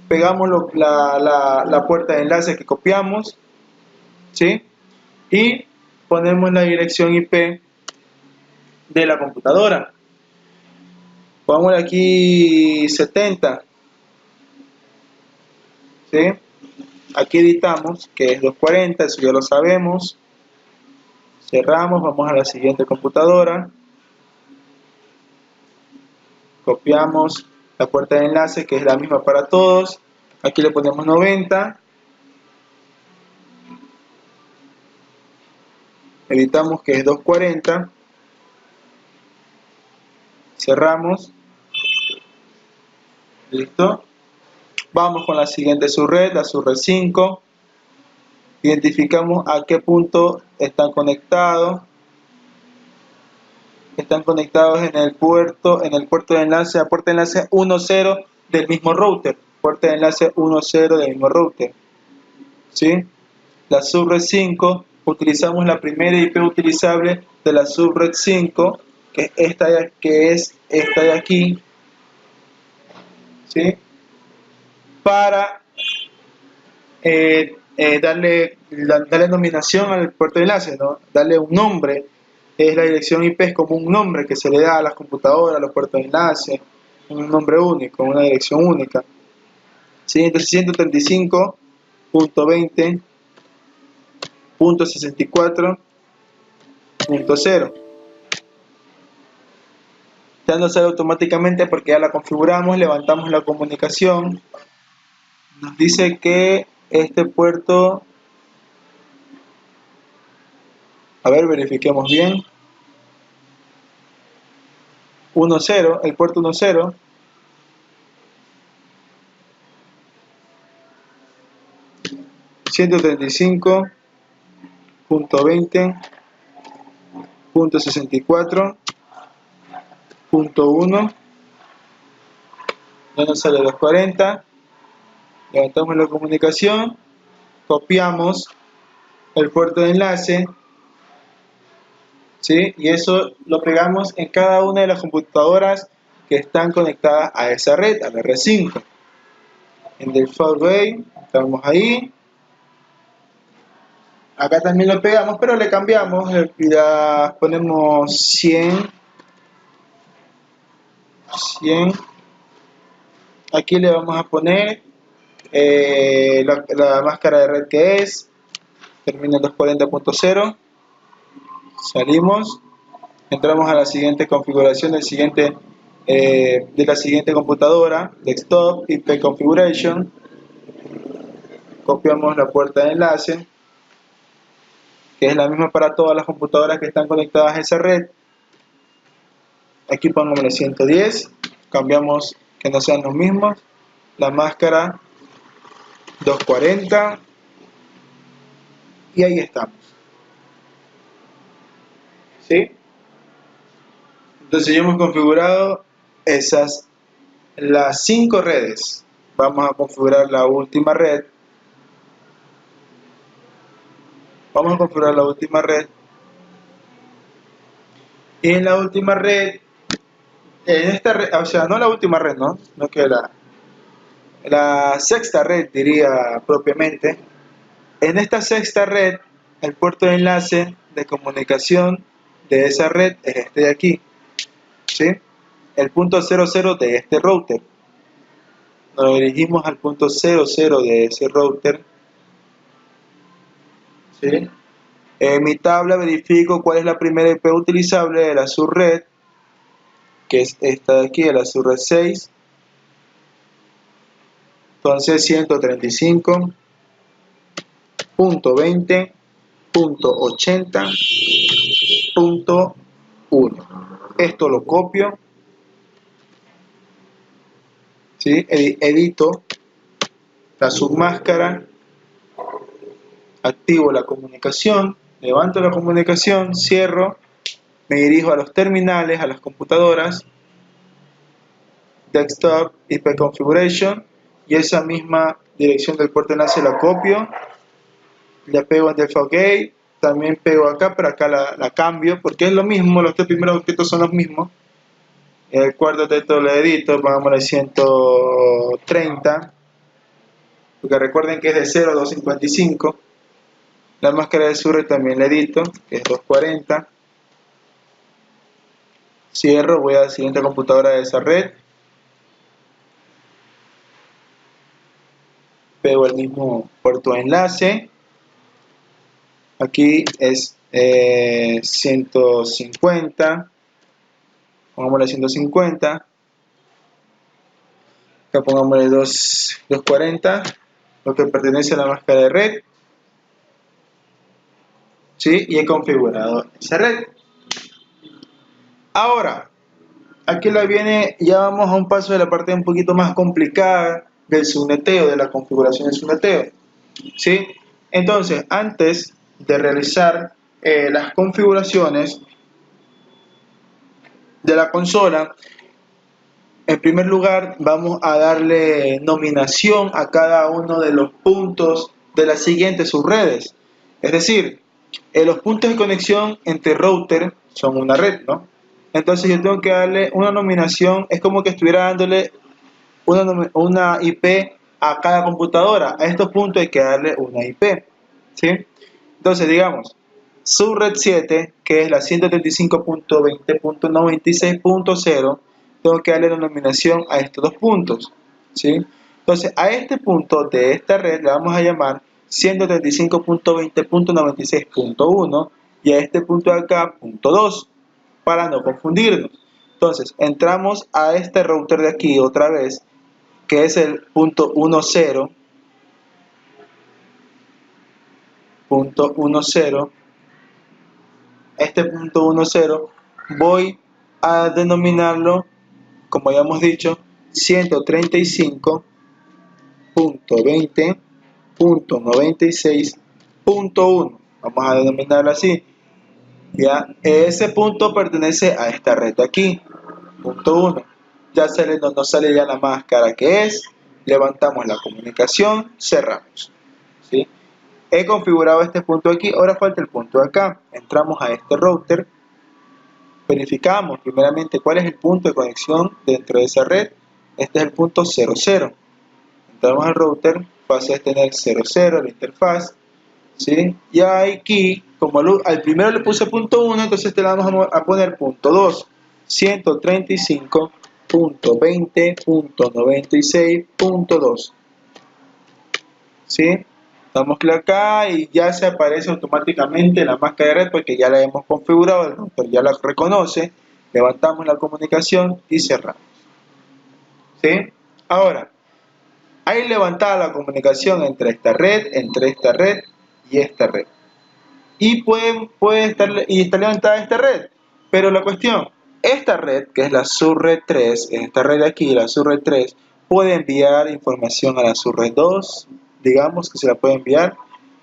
pegamos la puerta de enlace que copiamos, ¿sí? Y ponemos la dirección IP de la computadora. Pongámosle aquí 70, ¿sí? Aquí editamos, que es 240, eso ya lo sabemos. Cerramos, vamos a la siguiente computadora. Copiamos la puerta de enlace, que es la misma para todos. Aquí le ponemos 90. Editamos, que es 240. Cerramos. Listo. Vamos con la siguiente subred, la subred 5. Identificamos a qué punto están conectados. Están conectados en el puerto de enlace, a puerta de enlace 10 del mismo router. Puerta de enlace 10 del mismo router, ¿sí? la subred 5, utilizamos la primera IP utilizable de la subred 5, que es esta de aquí, ¿sí? Para darle nominación al puerto de enlace, ¿no? Darle un nombre. Es la dirección IP, es como un nombre que se le da a las computadoras, a los puertos de enlace, un nombre único, una dirección única. ¿Sí? Entonces 135.20.64.0 ya no sale automáticamente porque ya la configuramos, levantamos la comunicación, nos dice que este puerto, a ver, verifiquemos bien, 1.0, el puerto 1.0, .165.20.64.1, ya nos sale 240, levantamos la comunicación, copiamos el puerto de enlace, ¿sí? Y eso lo pegamos en cada una de las computadoras que están conectadas a esa red, a la red 5. En Default Way, estamos ahí. Acá también lo pegamos, pero le cambiamos, ya ponemos 100. Aquí le vamos a poner la máscara de red que es, termina en 240.0. Salimos, entramos a la siguiente configuración de la siguiente computadora, Desktop IP Configuration, copiamos la puerta de enlace, que es la misma para todas las computadoras que están conectadas a esa red. Aquí pongamos 110, cambiamos que no sean los mismos, la máscara 240 y ahí estamos. ¿Sí? Entonces ya hemos configurado las 5 redes. Vamos a configurar la última red. Y en la última red, en esta red, o sea, no la última red, no que la sexta red, diría propiamente. En esta sexta red, el puerto de enlace de comunicación de esa red es este de aquí, ¿sí? El punto 00 de este router. Nos dirigimos al punto 00 de ese router, ¿sí? En mi tabla verifico cuál es la primera IP utilizable de la subred, que es esta de aquí, de la subred 6. Entonces 135.20.80.1. Esto lo copio, ¿sí? Edito la submáscara, activo la comunicación, levanto la comunicación, cierro, me dirijo a los terminales, a las computadoras, Desktop IP Configuration, y esa misma dirección del puerto de enlace la copio, la pego en Default Gate, también pego acá, pero acá la cambio, porque es lo mismo, los tres primeros objetos son los mismos. El cuarto texto lo edito, pongámosle 130, porque recuerden que es de 0 a 255. La máscara de subred también la edito, que es 240. Cierro, voy a la siguiente computadora de esa red. Pego el mismo puerto de enlace. Aquí es 150. Pongámosle 150. Acá pongámosle 240, lo que pertenece a la máscara de red. ¿Sí? Y he configurado esa red. Ahora, aquí ya vamos a un paso de la parte un poquito más complicada del subneteo, de la configuración del subneteo, ¿sí? Entonces, antes de realizar las configuraciones de la consola, en primer lugar vamos a darle nominación a cada uno de los puntos de las siguientes subredes. Es decir, los puntos de conexión entre router son una red, ¿no? Entonces yo tengo que darle una nominación, es como que estuviera dándole una IP a cada computadora. A estos puntos hay que darle una IP, ¿sí? Entonces, digamos, subred 7, que es la 135.20.96.0, tengo que darle la denominación a estos dos puntos, ¿sí? Entonces, a este punto de esta red le vamos a llamar 135.20.96.1 y a este punto de acá, punto 2, para no confundirnos. Entonces, entramos a este router de aquí otra vez, que es el punto 10, punto 10. Este punto 10 voy a denominarlo, como ya hemos dicho, 135.20.96.1. Vamos a denominarlo así. Ya, ese punto pertenece a esta red de aquí, punto 1. Ya nos sale ya la máscara que es, levantamos la comunicación, cerramos, ¿sí? He configurado este punto aquí, ahora falta el punto de acá. Entramos a este router, verificamos primeramente cuál es el punto de conexión dentro de esa red. Este es el punto 00. Entramos al router, pasa a tener 00 la interfaz, ¿sí? Y aquí, como al primero le puse punto 1, entonces te la vamos a poner punto 2, 135.20.96.2, ¿sí? Damos clic acá y ya se aparece automáticamente la máscara de red porque ya la hemos configurado, el router ya la reconoce. Levantamos la comunicación y cerramos, ¿sí? Ahora, hay levantada la comunicación entre esta red y esta red. Y puede estar, y está levantada esta red. Pero la cuestión, esta red, que es la subred 3, esta red de aquí, la subred 3, puede enviar información a la subred 2, digamos que se la puede enviar,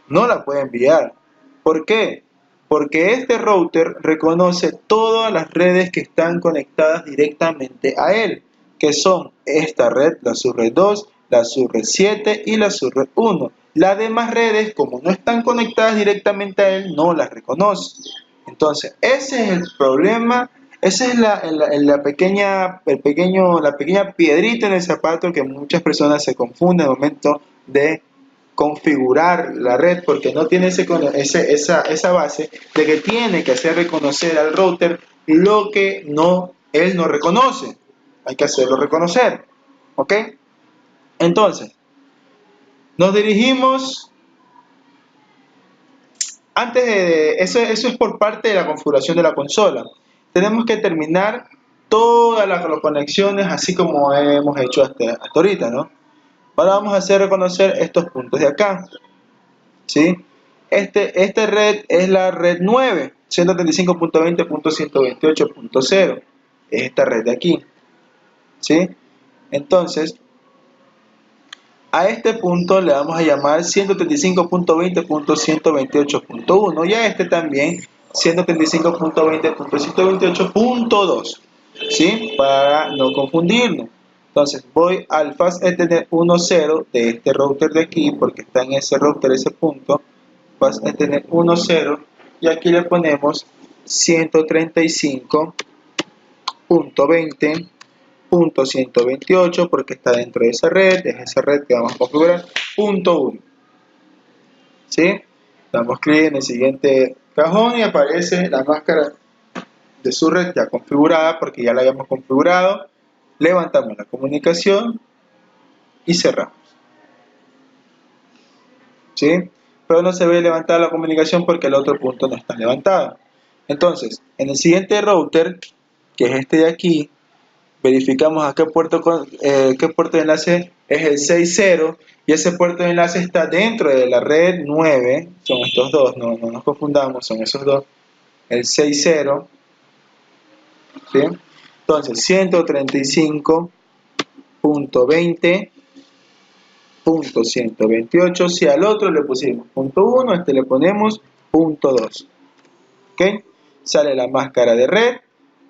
no la puede enviar. ¿Por qué? Porque este router reconoce todas las redes que están conectadas directamente a él, que son esta red, la subred 2, la subred 7 y la subred 1. Las demás redes, como no están conectadas directamente a él, no las reconoce. Entonces, ese es el problema, esa es la pequeña piedrita en el zapato que muchas personas se confunden al momento de configurar la red, porque no tiene esa base de que tiene que hacer reconocer al router lo que él no reconoce. Hay que hacerlo reconocer, ¿ok? Entonces, nos dirigimos, antes de eso es por parte de la configuración de la consola. Tenemos que terminar todas las conexiones así como hemos hecho hasta ahorita, ¿no? Ahora vamos a hacer reconocer estos puntos de acá, ¿sí? Esta red es la red 9, 135.20.128.0, es esta red de aquí, ¿sí? Entonces, a este punto le vamos a llamar 135.20.128.1 y a este también 135.20.128.2, ¿sí? Para no confundirnos. Entonces voy al fast ethernet 1.0 de este router de aquí, porque está en ese router, ese punto, fast ethernet 1.0, y aquí le ponemos 135.20.128 porque está dentro de esa red, es esa red que vamos a configurar, punto 1, ¿sí? Damos clic en el siguiente cajón y aparece la máscara de su red ya configurada porque ya la habíamos configurado. Levantamos la comunicación y cerramos, ¿sí? Pero no se ve levantada la comunicación porque el otro punto no está levantado. Entonces, en el siguiente router, que es este de aquí, verificamos a qué puerto de enlace es el 60 y ese puerto de enlace está dentro de la red 9, son estos dos, no nos confundamos, son esos dos, el 60, ¿sí? Entonces 135.20.128, si al otro le pusimos punto 1, a este le ponemos punto 2, ¿ok? Sale la máscara de red,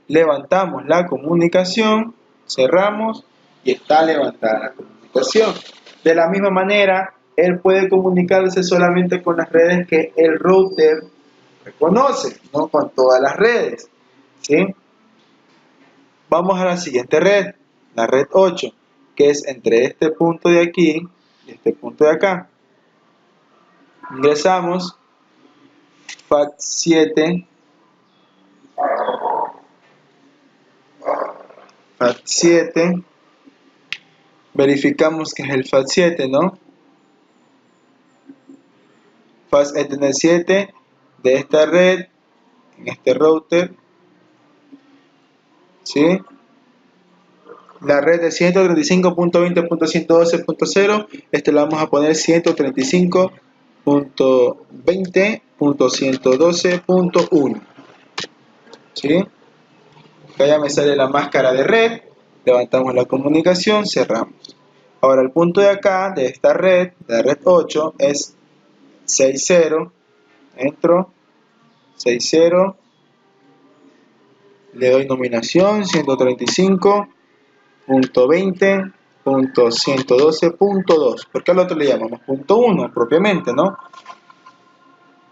levantamos la comunicación, cerramos y está levantada la comunicación. De la misma manera, él puede comunicarse solamente con las redes que el router reconoce, no con todas las redes, ¿sí? Vamos a la siguiente red, la red 8, que es entre este punto de aquí y este punto de acá. Ingresamos FAT7, FAT7, verificamos que es el FAT7, ¿no? FAT Ethernet 7 de esta red, en este router, ¿sí? La red de 135.20.112.0, le vamos a poner 135.20.112.1, ¿sí? Acá ya me sale la máscara de red, levantamos la comunicación, cerramos. Ahora el punto de acá, de esta red, de la red 8, es 60, entro, 60, le doy nominación, 135.20.112.2. ¿Por qué al otro le llamamos punto 1 propiamente, no?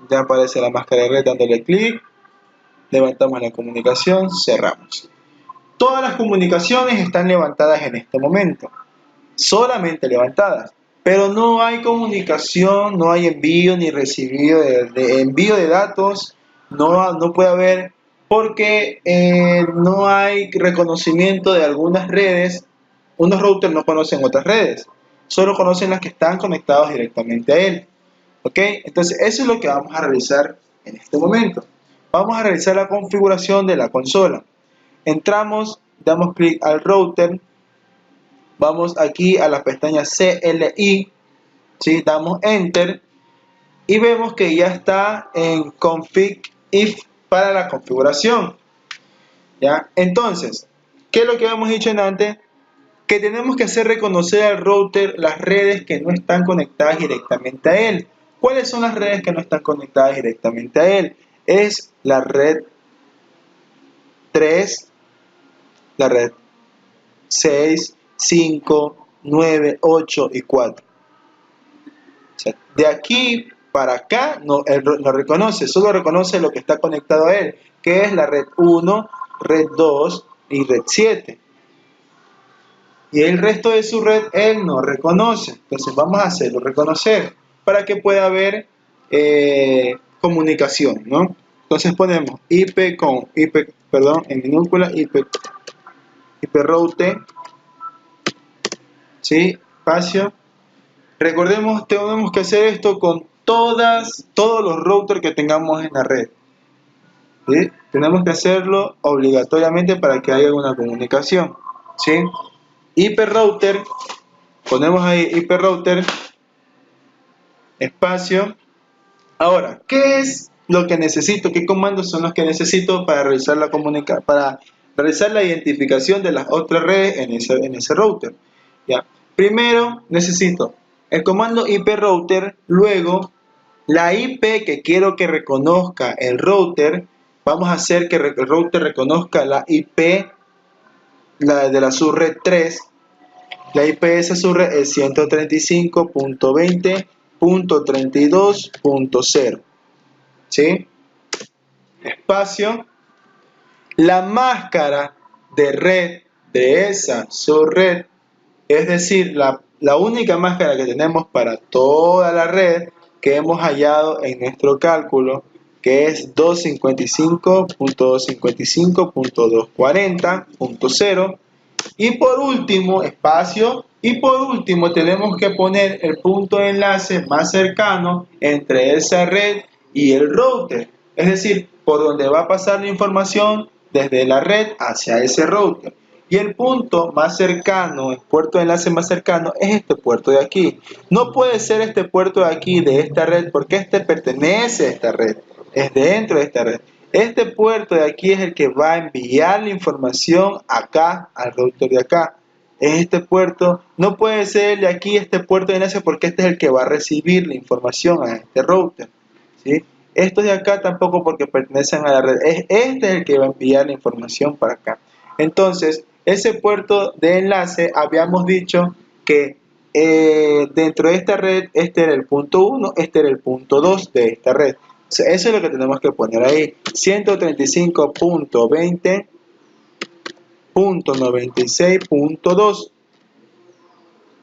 Ya aparece la máscara de red dándole clic, levantamos la comunicación, cerramos. Todas las comunicaciones están levantadas en este momento, solamente levantadas, pero no hay comunicación, no hay envío ni recibido de envío de datos, no puede haber, porque no hay reconocimiento de algunas redes. Unos routers no conocen otras redes, solo conocen las que están conectados directamente a él. ¿Ok? Entonces eso es lo que vamos a realizar en este momento. Vamos a realizar la configuración de la consola. Entramos, damos clic al router, vamos aquí a la pestaña CLI, ¿sí? Damos Enter y vemos que ya está en Config If para la configuración, ¿ya? Entonces, ¿qué es lo que habíamos dicho en antes? Que tenemos que hacer reconocer al router las redes que no están conectadas directamente a él. ¿Cuáles son las redes que no están conectadas directamente a él? Es la red 3, la red 6, 5, 9, 8 y 4. O sea, de aquí para acá él no reconoce, solo reconoce lo que está conectado a él, que es la red 1, red 2 y red 7. Y el resto de su red él no reconoce. Entonces vamos a hacerlo reconocer para que pueda haber comunicación, ¿no? Entonces ponemos IP con IP, perdón, en minúscula, IP route, ¿sí? Espacio. Recordemos, tenemos que hacer esto con todos los routers que tengamos en la red, ¿sí? Tenemos que hacerlo obligatoriamente para que haya una comunicación, ¿sí? IP router, ponemos ahí IP router, espacio. Ahora, ¿qué es lo que necesito? ¿Qué comandos son los que necesito para realizar la identificación de las otras redes en ese router? ¿Ya? Primero necesito el comando IP router, luego la IP que quiero que reconozca el router. Vamos a hacer que el router reconozca la IP de la subred 3. La IP de esa subred es 135.20.32.0, ¿sí? Espacio. La máscara de red de esa subred, es decir, la única máscara que tenemos para toda la red que hemos hallado en nuestro cálculo, que es 255.255.240.0. Y por último, espacio, y por último tenemos que poner el punto de enlace más cercano entre esa red y el router, es decir, por donde va a pasar la información desde la red hacia ese router. Y el punto más cercano, el puerto de enlace más cercano, es este puerto de aquí. No puede ser este puerto de aquí, de esta red, porque este pertenece a esta red, es dentro de esta red. Este puerto de aquí es el que va a enviar la información acá, al router de acá. Este puerto no puede ser el de aquí, este puerto de enlace, porque este es el que va a recibir la información a este router, ¿sí? Estos de acá tampoco, porque pertenecen a la red. Este es el que va a enviar la información para acá. Entonces, ese puerto de enlace habíamos dicho que dentro de esta red, este era el punto 1, este era el punto 2 de esta red. O sea, eso es lo que tenemos que poner ahí. 135.20.96.2.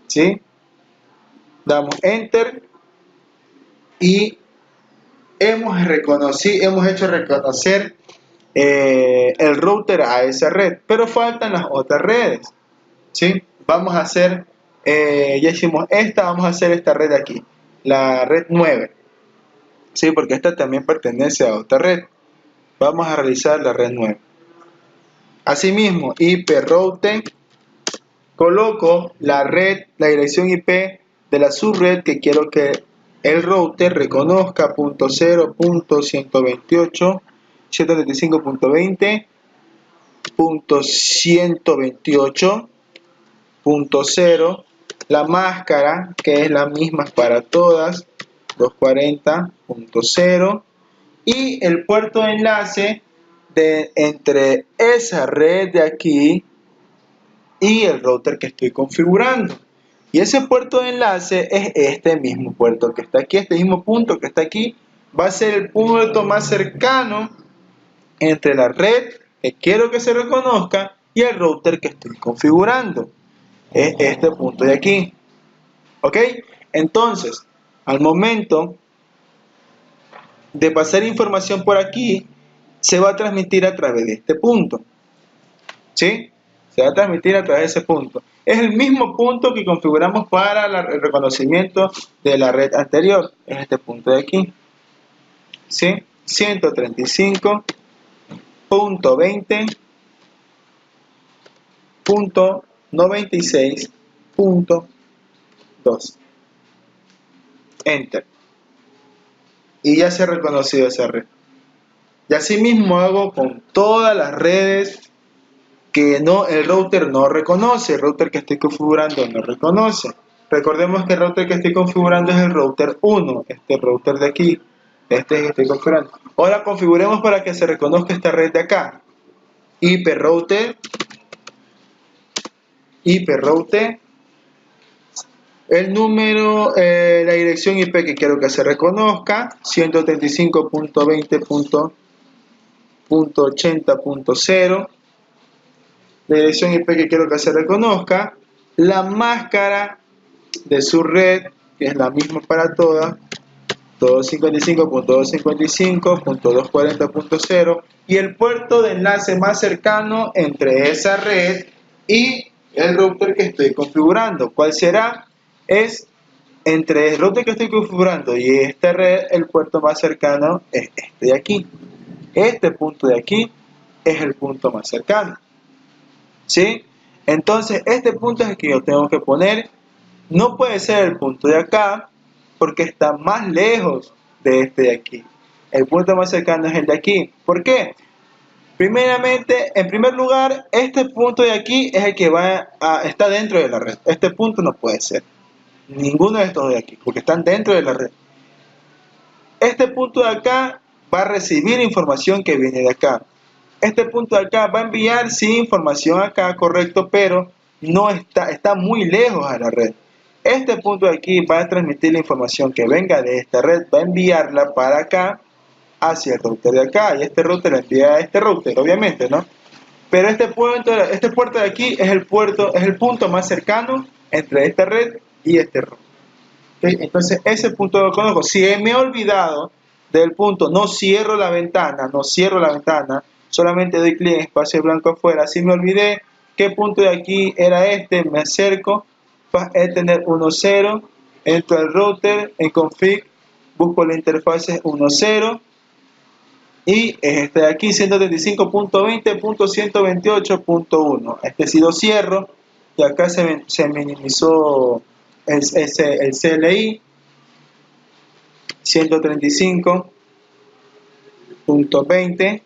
¿Sí? Damos Enter y hemos hecho reconocer el router a esa red, pero faltan las otras redes. ¿Sí? Vamos a hacer, ya hicimos esta, vamos a hacer esta red aquí, la red 9. ¿Sí? Porque esta también pertenece a otra red. Vamos a realizar la red 9. Asimismo, IP route, coloco la dirección IP de la subred que quiero que el router reconozca, .0.128.125.20.128.0, la máscara que es la misma para todas, 240.0, y el puerto de enlace entre esa red de aquí y el router que estoy configurando. Y ese puerto de enlace es este mismo puerto que está aquí, este mismo punto que está aquí, va a ser el punto más cercano entre la red que quiero que se reconozca y el router que estoy configurando. Es este punto de aquí. ¿Ok? Entonces, al momento de pasar información por aquí, se va a transmitir a través de este punto. ¿Sí? Se va a transmitir a través de ese punto. Es el mismo punto que configuramos para el reconocimiento de la red anterior. Es este punto de aquí. ¿Sí? 135.20.96.2. Enter. Y ya se ha reconocido esa red. Y así mismo hago con todas las redes que el router no reconoce, el router que estoy configurando no reconoce. Recordemos que el router que estoy configurando es el router 1, este router de aquí, este que estoy configurando. Ahora configuremos para que se reconozca esta red de acá. IP router, el número, la dirección IP que quiero que se reconozca, 135.20.80.0. La dirección IP que quiero que se reconozca, la máscara de su red, que es la misma para todas, 255.255.240.0, y el puerto de enlace más cercano entre esa red y el router que estoy configurando. ¿Cuál será? Es entre el router que estoy configurando y esta red, el puerto más cercano es este de aquí. Este punto de aquí es el punto más cercano. ¿Sí? Entonces, este punto es el que yo tengo que poner. No puede ser el punto de acá, porque está más lejos de este de aquí. El punto más cercano es el de aquí. ¿Por qué? Primeramente, en primer lugar, este punto de aquí es el que está dentro de la red. Este punto no puede ser. Ninguno de estos de aquí, porque están dentro de la red. Este punto de acá va a recibir información que viene de acá. Este punto de acá va a enviar sí información acá, correcto, pero no está muy lejos a la red. Este punto de aquí va a transmitir la información que venga de esta red, va a enviarla para acá, hacia el router de acá, y este router la envía a este router, obviamente, ¿no? Pero este puerto de aquí es el punto más cercano entre esta red y este router. ¿Okay? Entonces ese punto lo conozco. Si me he olvidado del punto, no cierro la ventana, solamente doy clic en espacio blanco afuera. Si me olvidé qué punto de aquí era este, me acerco, Ethernet 1.0, entro al router, en config, busco la interfase 1.0 y es este de aquí, 135.20.128.1. Este sí lo cierro y acá se minimizó el CLI, 135.20.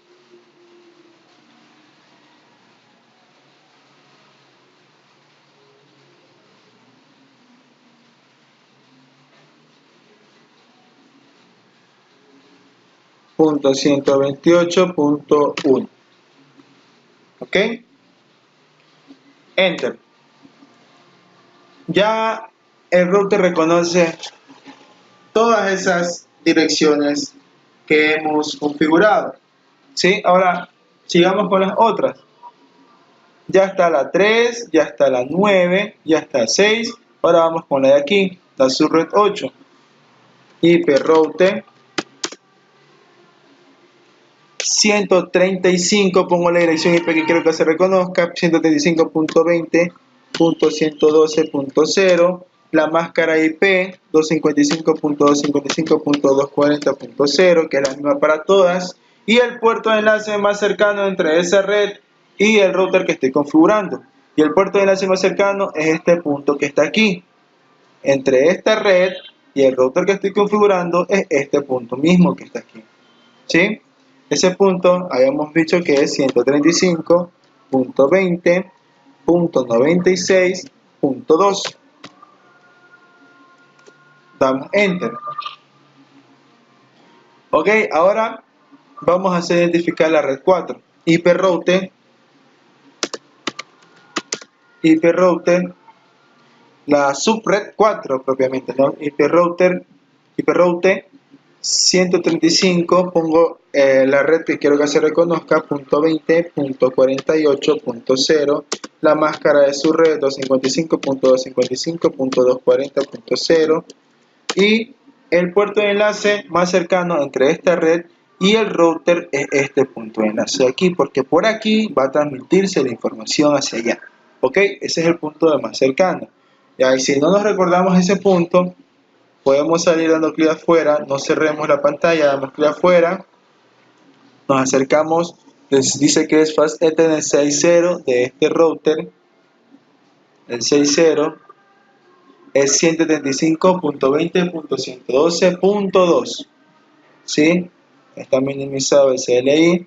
.128.1. ¿Ok? Enter. Ya el router reconoce todas esas direcciones que hemos configurado. ¿Sí? Ahora, sigamos con las otras. Ya está la 3, ya está la 9, ya está la 6. Ahora vamos con la de aquí, la subred 8. IP router 135, pongo la dirección IP que quiero que se reconozca, 135.20.112.0, la máscara IP 255.255.240.0, que es la misma para todas, y el puerto de enlace más cercano entre esa red y el router que estoy configurando. Y el puerto de enlace más cercano es este punto que está aquí. Entre esta red y el router que estoy configurando es este punto mismo que está aquí. ¿Sí? Ese punto habíamos dicho que es 135.20.96.2. Damos Enter. Ok, ahora vamos a hacer identificar la red 4. IP router, la subred 4 propiamente, ¿no? IP router 135, pongo la red que quiero que se reconozca, .20.48.0, la máscara de su red 255.255.240.0 y el puerto de enlace más cercano entre esta red y el router es este punto de enlace de aquí, porque por aquí va a transmitirse la información hacia allá. Ok, ese es el punto de más cercano. Y si no nos recordamos ese punto, podemos salir dando clic afuera, no cerremos la pantalla, damos clic afuera, nos acercamos, les dice que es Fast Ethernet 6.0 de este router, el 6.0 es 135.20.112.2, ¿sí? Está minimizado el CLI,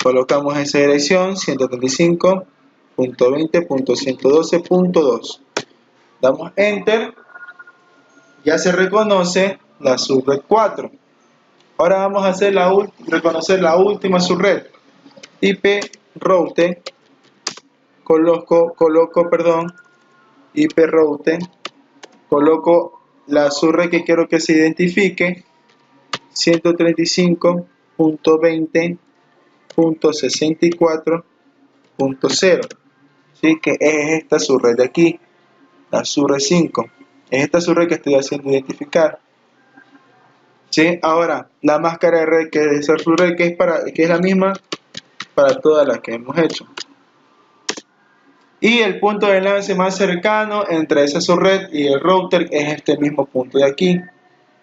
colocamos esa dirección, 135.20.112.2, damos Enter, ya se reconoce la subred 4. Ahora vamos a hacer reconocer la última subred. IP router, coloco IP router, coloco la subred que quiero que se identifique, 135.20.64.0, ¿sí? Que es esta subred de aquí, la subred 5. Es esta subred que estoy haciendo identificar. ¿Sí? Ahora, la máscara de red, que es esa subred que es la misma para todas las que hemos hecho. Y el punto de enlace más cercano entre esa subred y el router es este mismo punto de aquí,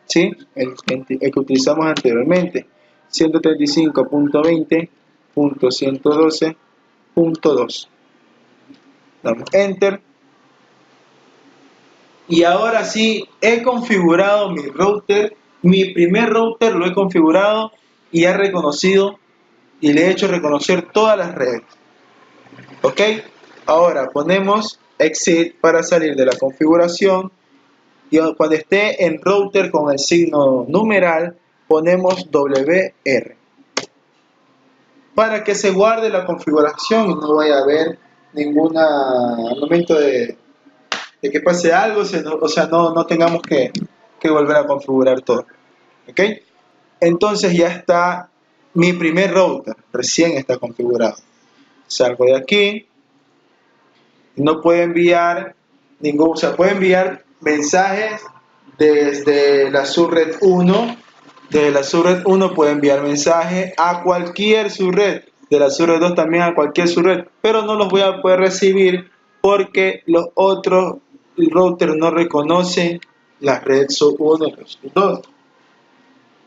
¿sí? El que utilizamos anteriormente, 135.20.112.2. Damos Enter. Y ahora sí, he configurado mi router. Mi primer router lo he configurado y ha reconocido y le he hecho reconocer todas las redes. Ok, ahora ponemos Exit para salir de la configuración y cuando esté en router con el signo numeral ponemos WR para que se guarde la configuración y no vaya a haber ningún momento de que pase algo, o sea, no tengamos que volver a configurar todo. Ok, entonces ya está mi primer router, recién está configurado. Salgo de aquí. No puede enviar ningún, o sea, puede enviar mensajes desde la subred 1. De la subred 1 puede enviar mensajes a cualquier subred, de la subred 2 también a cualquier subred, pero no los voy a poder recibir porque los otros routers no reconocen la red sub 1 y la sub 2.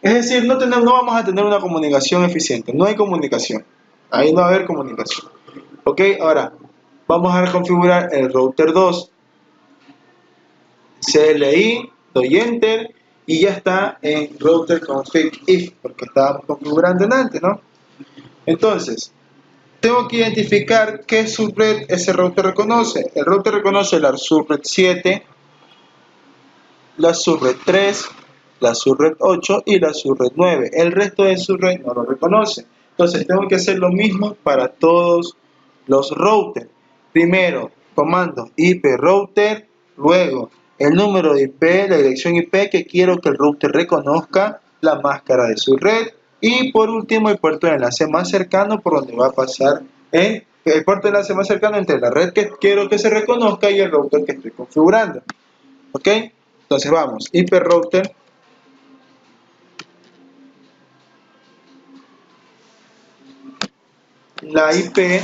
Es decir, no vamos a tener una comunicación eficiente, no hay comunicación, ahí no va a haber comunicación. Ok, ahora vamos a configurar el router 2, CLI, doy Enter y ya está en router config if, porque estábamos configurando en antes, ¿no? Entonces, tengo que identificar qué subred ese router reconoce. El router reconoce la subred 7, la subred 3, la subred 8 y la subred 9. El resto de subred no lo reconoce. Entonces, tengo que hacer lo mismo para todos los routers. Primero, comando IP router, luego el número de IP, la dirección IP que quiero que el router reconozca, la máscara de su red y por último el puerto de enlace más cercano por donde va a pasar el puerto de enlace más cercano entre la red que quiero que se reconozca y el router que estoy configurando. ¿Ok? Entonces vamos, IP router, la IP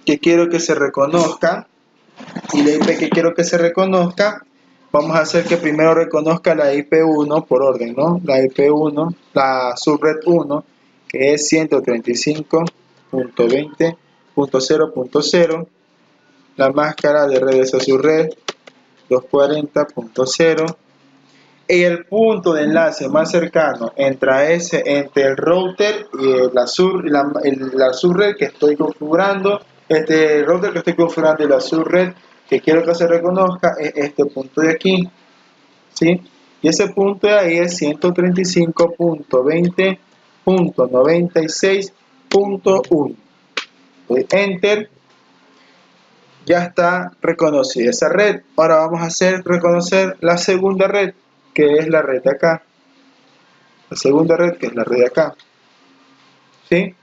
que quiero que se reconozca y la IP que quiero que se reconozca, vamos a hacer que primero reconozca la IP1 por orden, ¿no? La IP1, la subred 1, que es 135.20.0.0, la máscara de redes a su red 240.0 y el punto de enlace más cercano entre el router y la subred que estoy configurando, este router que estoy configurando y la subred que quiero que se reconozca es este punto de aquí, ¿sí? Y ese punto de ahí es 135.20.96.1. Enter. Ya está reconocida esa red. Ahora vamos a hacer reconocer la segunda red, que es la red de acá. La segunda red, que es la red de acá. ¿Sí?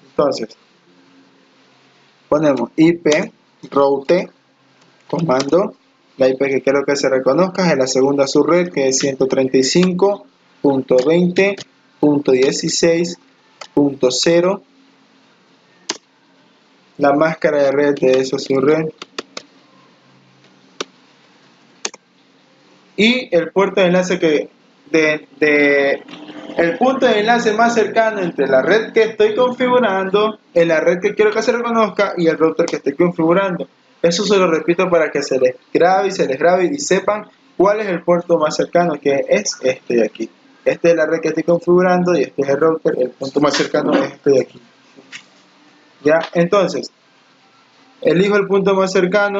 Entonces, ponemos IP, route, comando. La IP que quiero que se reconozca es la segunda subred, que es 135.20.16.0. La máscara de red de esa subred. Y el puerto de enlace el punto de enlace más cercano entre la red que estoy configurando, en la red que quiero que se reconozca y el router que estoy configurando. Eso se lo repito para que se les grabe y sepan cuál es el puerto más cercano, que es este de aquí. Este es la red que estoy configurando y este es el router, el punto más cercano es este de aquí. Ya, entonces, elijo el punto más cercano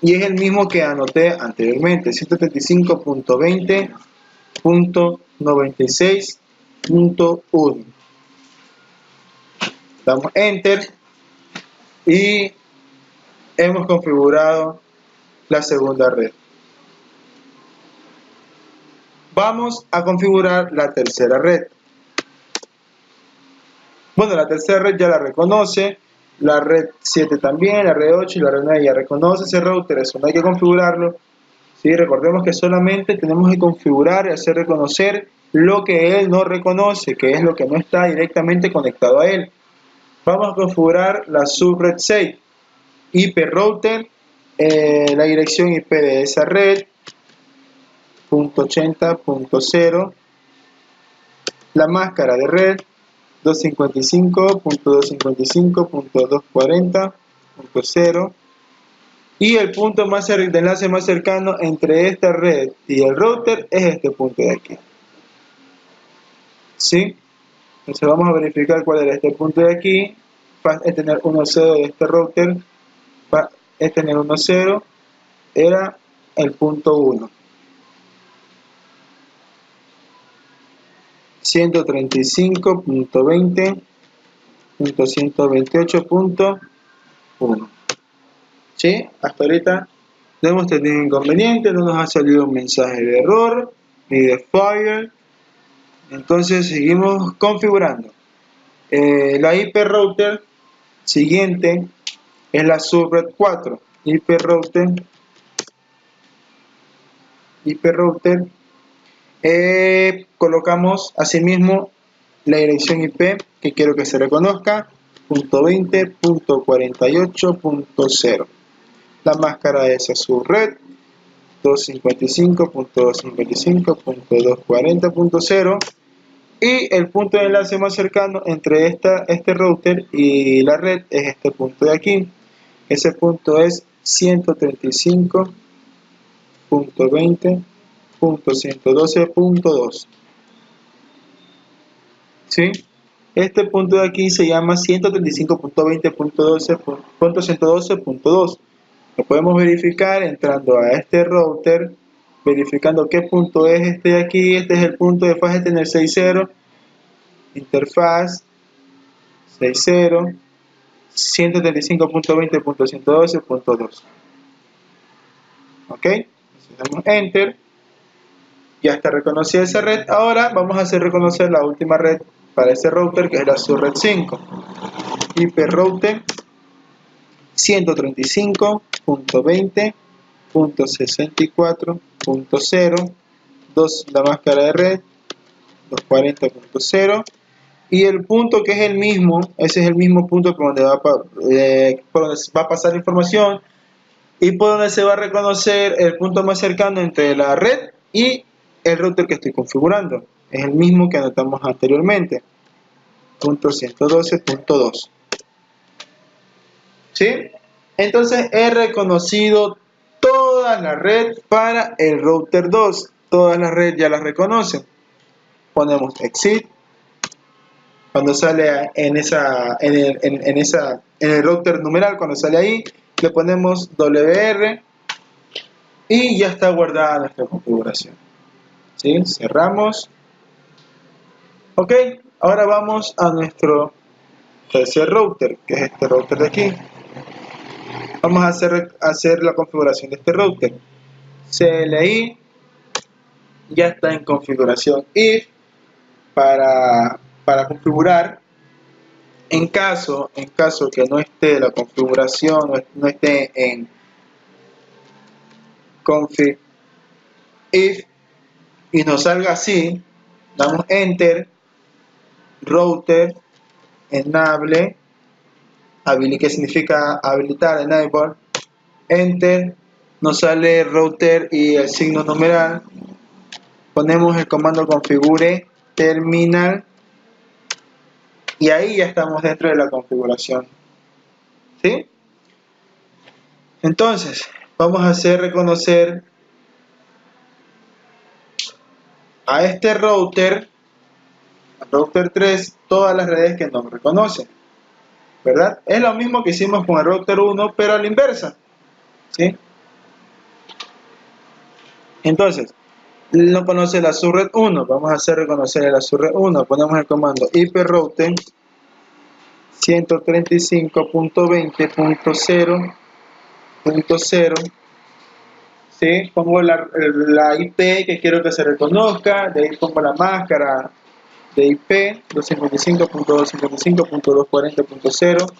y es el mismo que anoté anteriormente, 135.20.96.1. Damos enter y hemos configurado la segunda red. Vamos a configurar la tercera red. Bueno, la tercera red ya la reconoce, la red 7 también, la red 8 y la red 9 ya reconoce ese router, eso no hay que configurarlo. ¿Sí? Recordemos que solamente tenemos que configurar y hacer reconocer lo que él no reconoce, que es lo que no está directamente conectado a él. Vamos a configurar la subred 6, IP router, la dirección IP de esa red, .80.0, la máscara de red, 255.255.240.0 y el punto de enlace más cercano entre esta red y el router es este punto de aquí. ¿Sí? Entonces vamos a verificar cuál era este punto de aquí. Es tener 1.0 de este router, es tener 1.0, era el punto 1. 135.20.128.1. ¿Sí? Hasta ahorita no hemos tenido inconveniente, no nos ha salido un mensaje de error ni de fire. Entonces seguimos configurando. La IP router siguiente es la subred 4. IP router. Colocamos asimismo la dirección IP que quiero que se reconozca, .20.48.0. La máscara de esa subred, 255.255.240.0. Y el punto de enlace más cercano entre este router y la red es este punto de aquí. Ese punto es 135.20.112.2. ¿Sí? Este punto de aquí se llama 135.20.112.2. Lo podemos verificar entrando a este router, verificando qué punto es este de aquí. Este es el punto de fase tener 60, interfaz 60, 135.20.112.2. Ok, damos Enter. Ya está reconocida esa red. Ahora vamos a hacer reconocer la última red para ese router, que es la subred 5. IP router 135.20.64.0, 2 la máscara de red, 240.0, y el punto que es el mismo, ese es el mismo punto por donde por donde va a pasar la información y por donde se va a reconocer el punto más cercano entre la red y el router que estoy configurando. Es el mismo que anotamos anteriormente, punto 112.2. ¿Sí? Entonces he reconocido toda la red para el router 2. Todas las redes ya las reconocen. Ponemos exit. Cuando sale en el router numeral, cuando sale ahí, le ponemos WR y ya está guardada nuestra configuración. ¿Sí? Cerramos. Ok, ahora vamos a nuestro tercer router, que es este router de aquí. Vamos a hacer la configuración de este router. CLI ya está en configuración if para configurar. En caso que no esté la configuración, no esté en config if y nos salga así, damos enter, router, enable, que significa habilitar, enable, enter, nos sale router y el signo numeral, ponemos el comando configure terminal y ahí ya estamos dentro de la configuración. ¿Sí? Entonces, vamos a hacer reconocer a este router 3, todas las redes que nos reconocen, ¿verdad? Es lo mismo que hicimos con el router 1, pero a la inversa, ¿sí? Entonces, no conoce la subred 1, vamos a hacer reconocer la subred 1, ponemos el comando iprouter 135.20.0.0, ¿sí? Pongo la IP que quiero que se reconozca, de ahí pongo la máscara de IP 255.255.240.0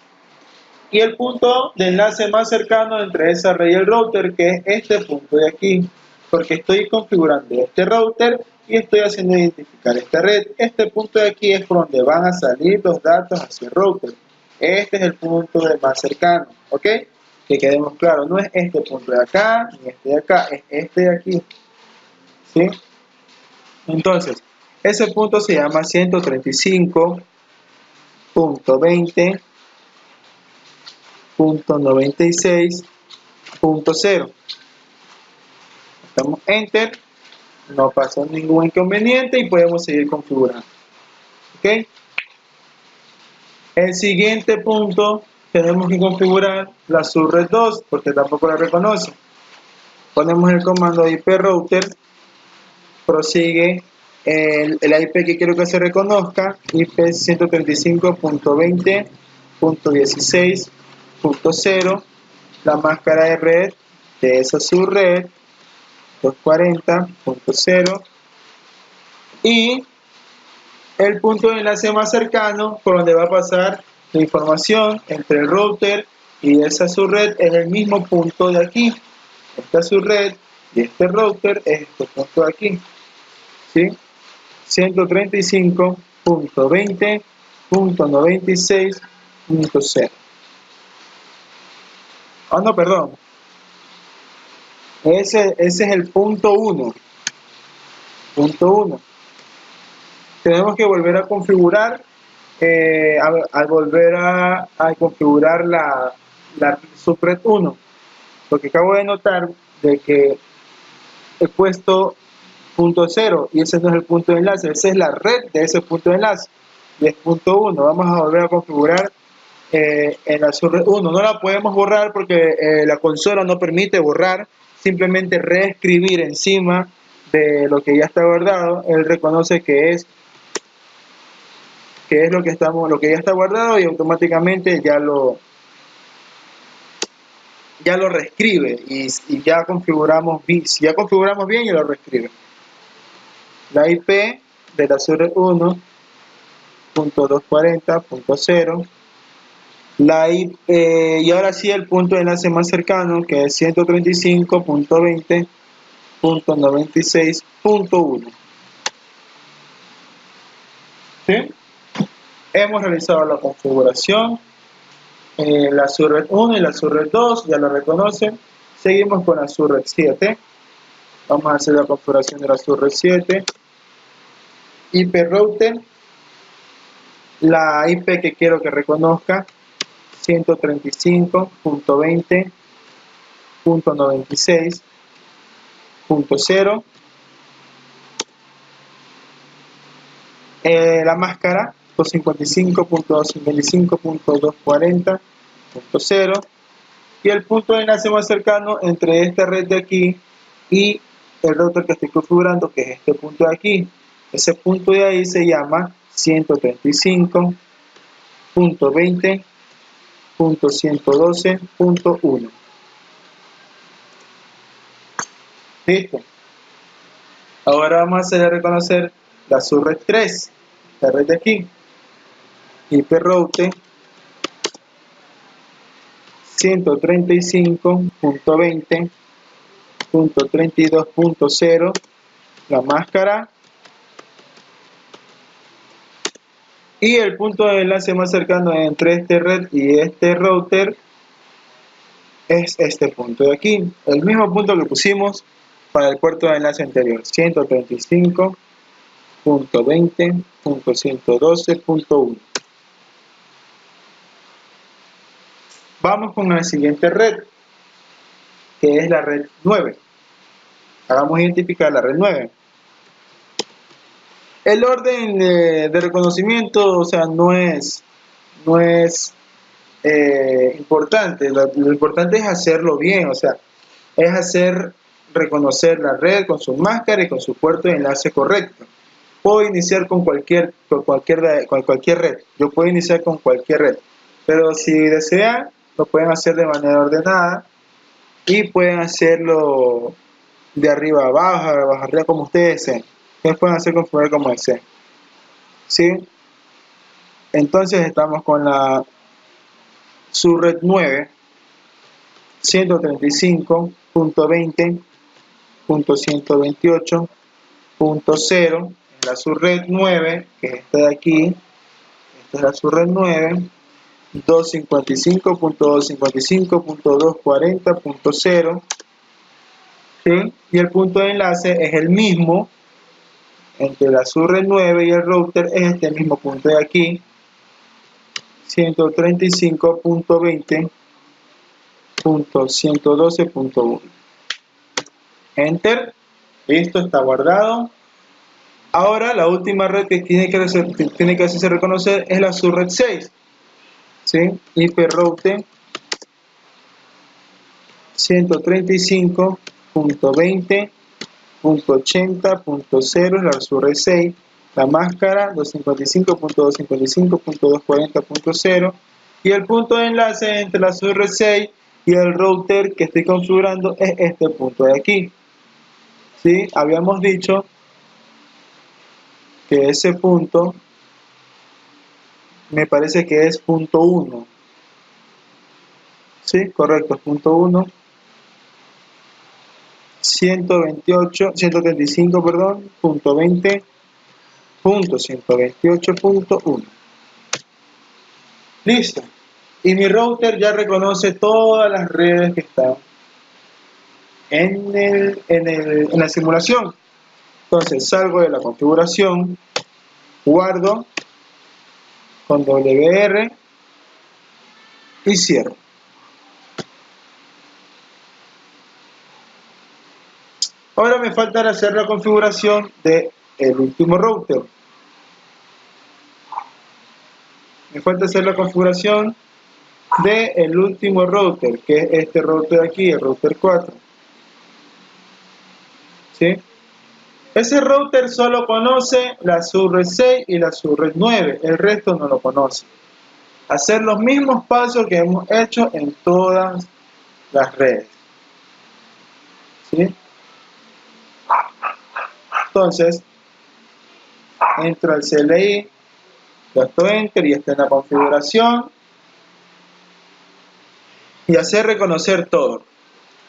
y el punto de enlace más cercano entre esa red y el router, que es este punto de aquí, porque estoy configurando este router y estoy haciendo identificar esta red. Este punto de aquí es por donde van a salir los datos hacia el router. Este es el punto de más cercano, ¿ok? Que quedemos claros, no es este punto de acá ni este de acá, es este de aquí, ¿sí? Entonces, ese punto se llama 135.20.96.0. Damos enter, no pasó ningún inconveniente y podemos seguir configurando. ¿Ok? El siguiente punto tenemos que configurar la subred 2 porque tampoco la reconoce. Ponemos el comando iprouter, prosigue el IP que quiero que se reconozca, IP 135.20.16.0, la máscara de red de esa subred 240.0 y el punto de enlace más cercano por donde va a pasar la información entre el router y esa subred es el mismo punto de aquí. Esta subred y este router es este punto de aquí, ¿sí? 135.20.96.0. Ah, no, perdón. Ese es el punto 1. Punto 1. Tenemos que volver a configurar, al volver a configurar la subred 1, porque acabo de notar de que he puesto punto 0 y ese no es el punto de enlace, esa es la red de ese punto de enlace y es punto 1. Vamos a volver a configurar en la subred 1. No la podemos borrar porque la consola no permite borrar, simplemente reescribir encima de lo que ya está guardado. Él reconoce que es que es lo que ya está guardado, y automáticamente ya lo reescribe, y ya configuramos bien, si ya configuramos bien, ya lo reescribe. La IP de la subred 1.240.0, y ahora sí el punto de enlace más cercano, que es 135.20.96.1. ¿Sí? Hemos realizado la configuración. La subred 1 y la subred 2 ya la reconocen. Seguimos con la subred 7. Vamos a hacer la configuración de la subred 7. IP router, la IP que quiero que reconozca, 135.20.96.0. La máscara, 255.255.240.0. Y el punto de enlace más cercano entre esta red de aquí y el router que estoy configurando, que es este punto de aquí. Ese punto de ahí se llama 135.20.112.1. Listo. Ahora vamos a hacer reconocer la subred 3, la red de aquí. IP router 135.20.32.0, la máscara, y el punto de enlace más cercano entre este red y este router es este punto de aquí, el mismo punto que pusimos para el puerto de enlace anterior, 135.20.112.1. Vamos con la siguiente red, que es la red 9. Hagamos identificar la red 9. El orden de reconocimiento, o sea, no es importante. Lo importante es hacerlo bien, o sea, es reconocer la red con su máscara y con su puerto de enlace correcto. Puedo iniciar con cualquier red. Yo puedo iniciar con cualquier red, pero si desean, lo pueden hacer de manera ordenada y pueden hacerlo de arriba a abajo, de abajo arriba, como ustedes deseen. Ustedes pueden hacer configurar como deseen. ¿Sí? Entonces estamos con la subred 9, 135.20.128.0. En la subred 9, que es esta de aquí, esta es la subred 9, 255.255.240.0. ¿Sí? Y el punto de enlace es el mismo entre la subred 9 y el router, es este mismo punto de aquí, 135.20.112.1. Enter. Listo, está guardado. Ahora la última red que tiene que hacerse reconocer es la subred 6. ¿Sí? IP router 135.20.80.0 es la subred 6. La máscara 255.255.240.0. Y el punto de enlace entre la subred 6 y el router que estoy configurando es este punto de aquí. ¿Sí? Habíamos dicho que ese punto me parece que es punto 1. ¿Sí? Correcto, punto 1. 135, perdón, punto 20, punto 128.1. Listo. Y mi router ya reconoce todas las redes que están en la simulación. Entonces salgo de la configuración, guardo con WR y cierro. Ahora me falta hacer la configuración del último router. Me falta hacer la configuración del último router, que es este router de aquí, el router 4. ¿Sí? Ese router solo conoce la subred 6 y la subred 9, el resto no lo conoce. Hacer los mismos pasos que hemos hecho en todas las redes. ¿Sí? Entonces, entro al CLI, gasto Enter y está en la configuración. Y hacer reconocer todo.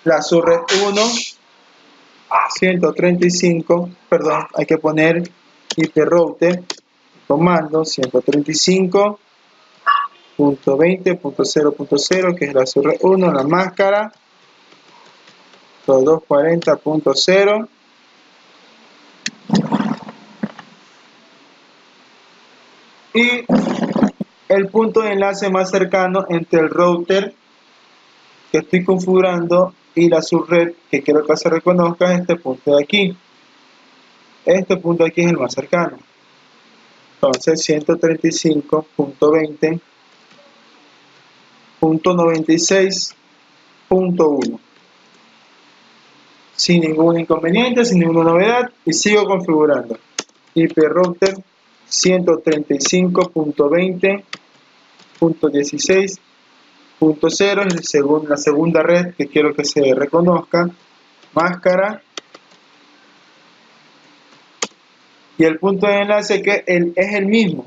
La subred 1, 135, perdón, hay que poner IP router, comando 135.20.0.0, que es la subred 1, la máscara, 2240.0. Y el punto de enlace más cercano entre el router que estoy configurando y la subred que quiero que se reconozca es este punto de aquí. Este punto de aquí es el más cercano. Entonces 135.20.96.1. Sin ningún inconveniente, sin ninguna novedad, y sigo configurando. IP router 135.20.16.0 es la segunda red que quiero que se reconozca. Máscara. Y el punto de enlace que es el mismo.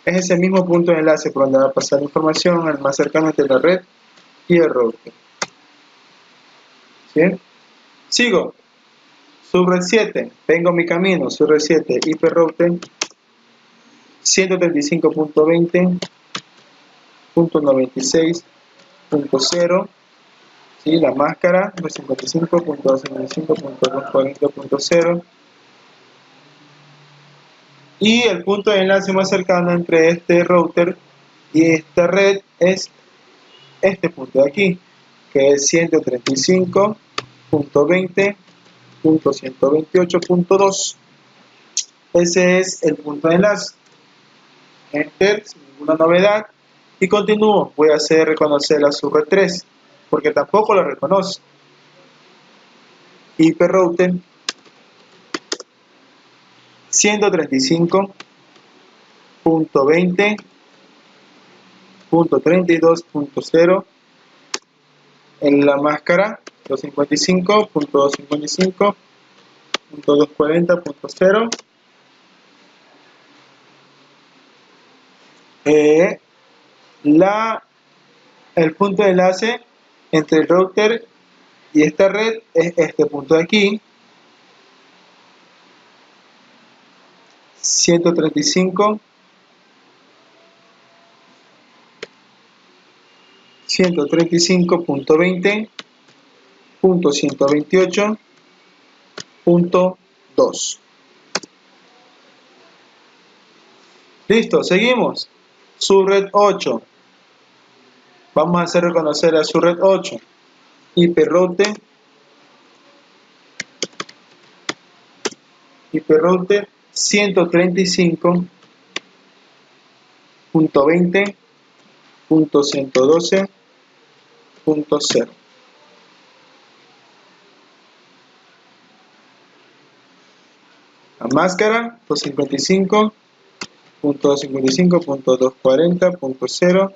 Es ese mismo punto de enlace por donde va a pasar la información, el más cercano entre la red y el router. ¿Sí? Sigo. Subred 7. Tengo mi camino. Subred 7. IP router 135.20.96.0. ¿Sí? La máscara 255.255.240.0. Y el punto de enlace más cercano entre este router y esta red es este punto de aquí, que es 135.20.128.2. Ese es el punto de enlace. Enter, sin ninguna novedad, y continúo. Voy a hacer reconocer la subred 3, porque tampoco la reconoce. IP router 135.20.32.0 en la máscara 255.255.240.0. El punto de enlace entre el router y esta red es este punto de aquí, 135.20.128.2. Listo, seguimos. Subred 8. Vamos a hacer reconocer a subred 8. IP router 135.20.112.0. La máscara 255.255.240.0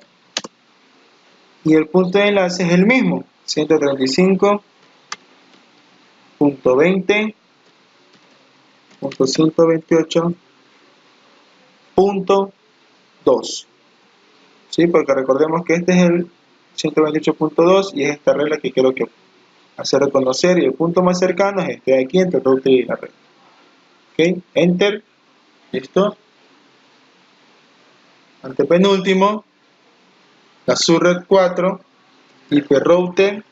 y el punto de enlace es el mismo, 135.20.128.2. ¿Sí? Porque recordemos que este es el 128.2 y es esta regla que quiero que hacer reconocer, y el punto más cercano es este de aquí entre el router y la red. Ok, enter, listo. Antepenúltimo, la subred 4, IP router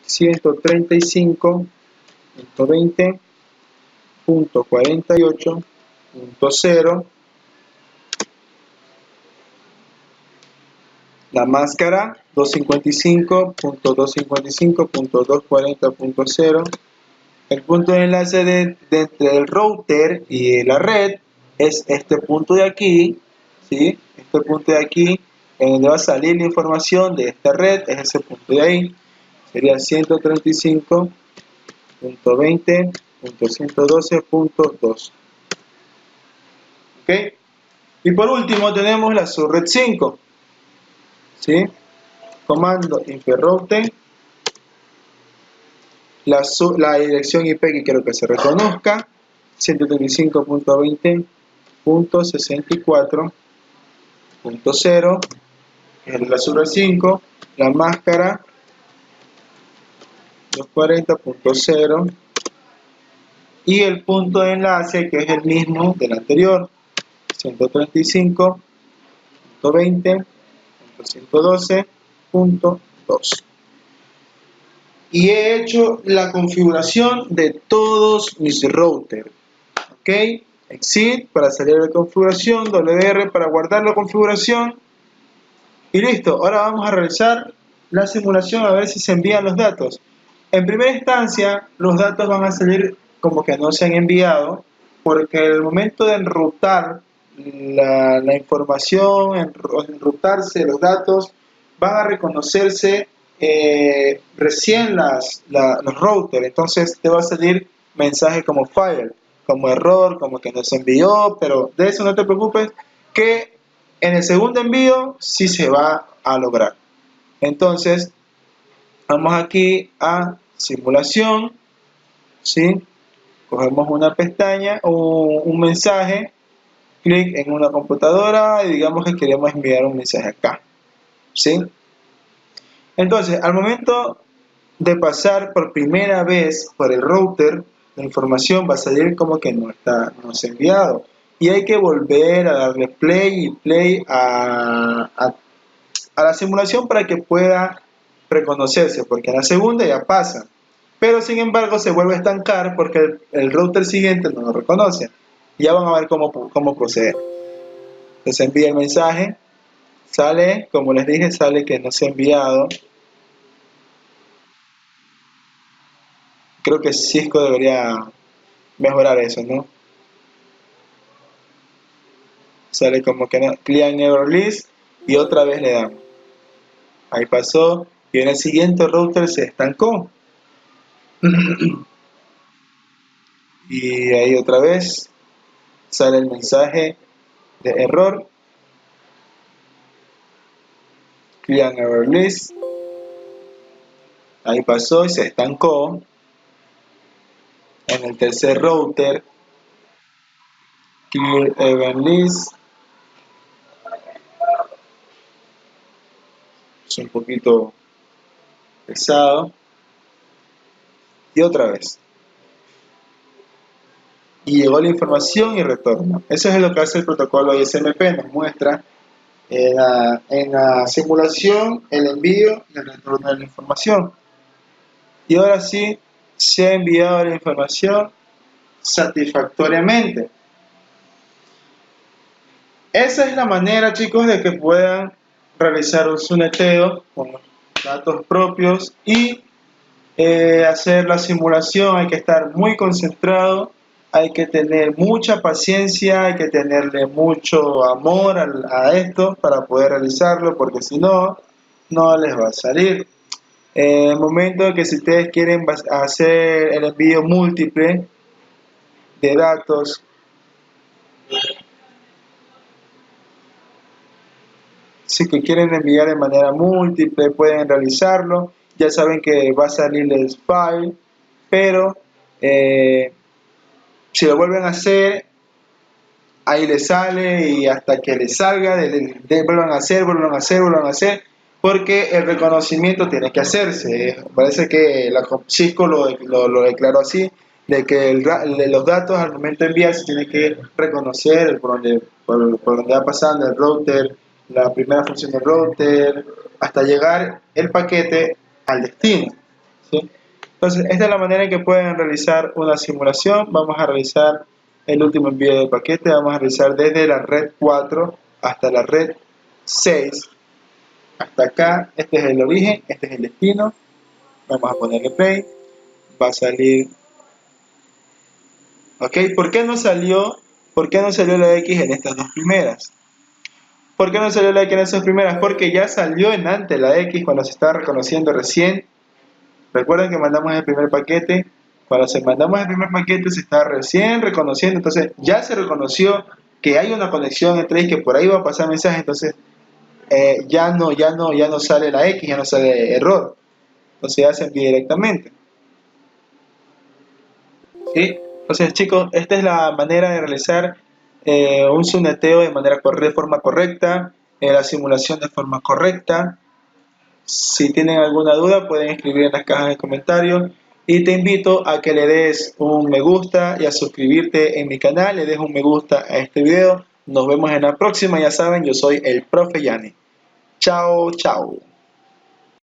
135.20.48.0. La máscara 255.255.240.0. El punto de enlace entre el router y la red es este punto de aquí, ¿sí? Este punto de aquí, en donde va a salir la información de esta red, es ese punto de ahí. Sería 135 .20.112.2. ¿Ok? Y por último tenemos la subred 5. ¿Sí? Comando infroute. La dirección IP que quiero que se reconozca. 135.20.64.0, es la subred 5, la máscara 240.0 y el punto de enlace que es el mismo del anterior, 135.20.112.2. Y he hecho la configuración de todos mis routers. Ok, exit para salir de configuración, WR para guardar la configuración y listo. Ahora vamos a realizar la simulación a ver si se envían los datos. En primera instancia los datos van a salir como que no se han enviado porque el momento de enrutar la información, enrutarse los datos, van a reconocerse recién los routers. Entonces te va a salir mensaje como fail, como error, como que no se envió, pero de eso no te preocupes, que en el segundo envío sí se va a lograr. Entonces vamos aquí a simulación, ¿sí? Cogemos una pestaña o un mensaje, clic en una computadora y digamos que queremos enviar un mensaje acá, ¿sí? Entonces al momento de pasar por primera vez por el router, la información va a salir como que no se ha enviado y hay que volver a darle play a la simulación para que pueda reconocerse, porque en la segunda ya pasa, pero sin embargo se vuelve a estancar porque el router siguiente no lo reconoce. Ya van a ver cómo proceder. Se envía el mensaje, sale, como les dije, sale que no se ha enviado. Creo que Cisco debería mejorar eso, ¿no? Sale como que no, client error list y otra vez le damos. Ahí pasó y en el siguiente router se estancó. Y ahí otra vez sale el mensaje de error, client error list. Ahí pasó y se estancó. En el tercer router, clear event list. Es un poquito pesado. Y otra vez. Y llegó la información y retorno. Eso es lo que hace el protocolo ISMP. Nos muestra en la simulación el envío y el retorno de la información. Y ahora sí se ha enviado la información satisfactoriamente. Esa es la manera, chicos, de que puedan realizar un suneteo con los datos propios y hacer la simulación. Hay que estar muy concentrado, hay que tener mucha paciencia, hay que tenerle mucho amor a esto para poder realizarlo, porque si no, no les va a salir. En el momento que si ustedes quieren hacer el envío múltiple de datos, si que quieren enviar de manera múltiple, pueden realizarlo. Ya saben que va a salirles file, pero si lo vuelven a hacer, ahí les sale y hasta que les salga, vuelvan a hacer, porque el reconocimiento tiene que hacerse. Parece que la Cisco lo declaró así, de que los datos al momento de enviar se tiene que reconocer por donde va pasando el router, la primera función del router, hasta llegar el paquete al destino, ¿sí? Entonces, esta es la manera en que pueden realizar una simulación. Vamos a realizar el último envío del paquete. Vamos a realizar desde la red 4 hasta la red 6. Hasta acá, este es el origen, este es el destino. Vamos a ponerle play. Va a salir. ¿Ok? ¿Por qué no salió? ¿Por qué no salió la X en estas dos primeras? ¿Por qué no salió la X en esas primeras? Porque ya salió en antes la X cuando se estaba reconociendo recién. Recuerden que mandamos el primer paquete Cuando se mandamos el primer paquete se está recién reconociendo, entonces ya se reconoció que hay una conexión entre ellos, que por ahí va a pasar mensaje, entonces ya no sale la X, ya no sale error, entonces ya se envía directamente. ¿Sí? Entonces, chicos, esta es la manera de realizar un subneteo de forma correcta, la simulación de forma correcta. Si tienen alguna duda, pueden escribir en las cajas de comentarios. Y te invito a que le des un me gusta y a suscribirte en mi canal, le des un me gusta a este video. Nos vemos en la próxima, ya saben, yo soy el profe Yani. Chao, chao.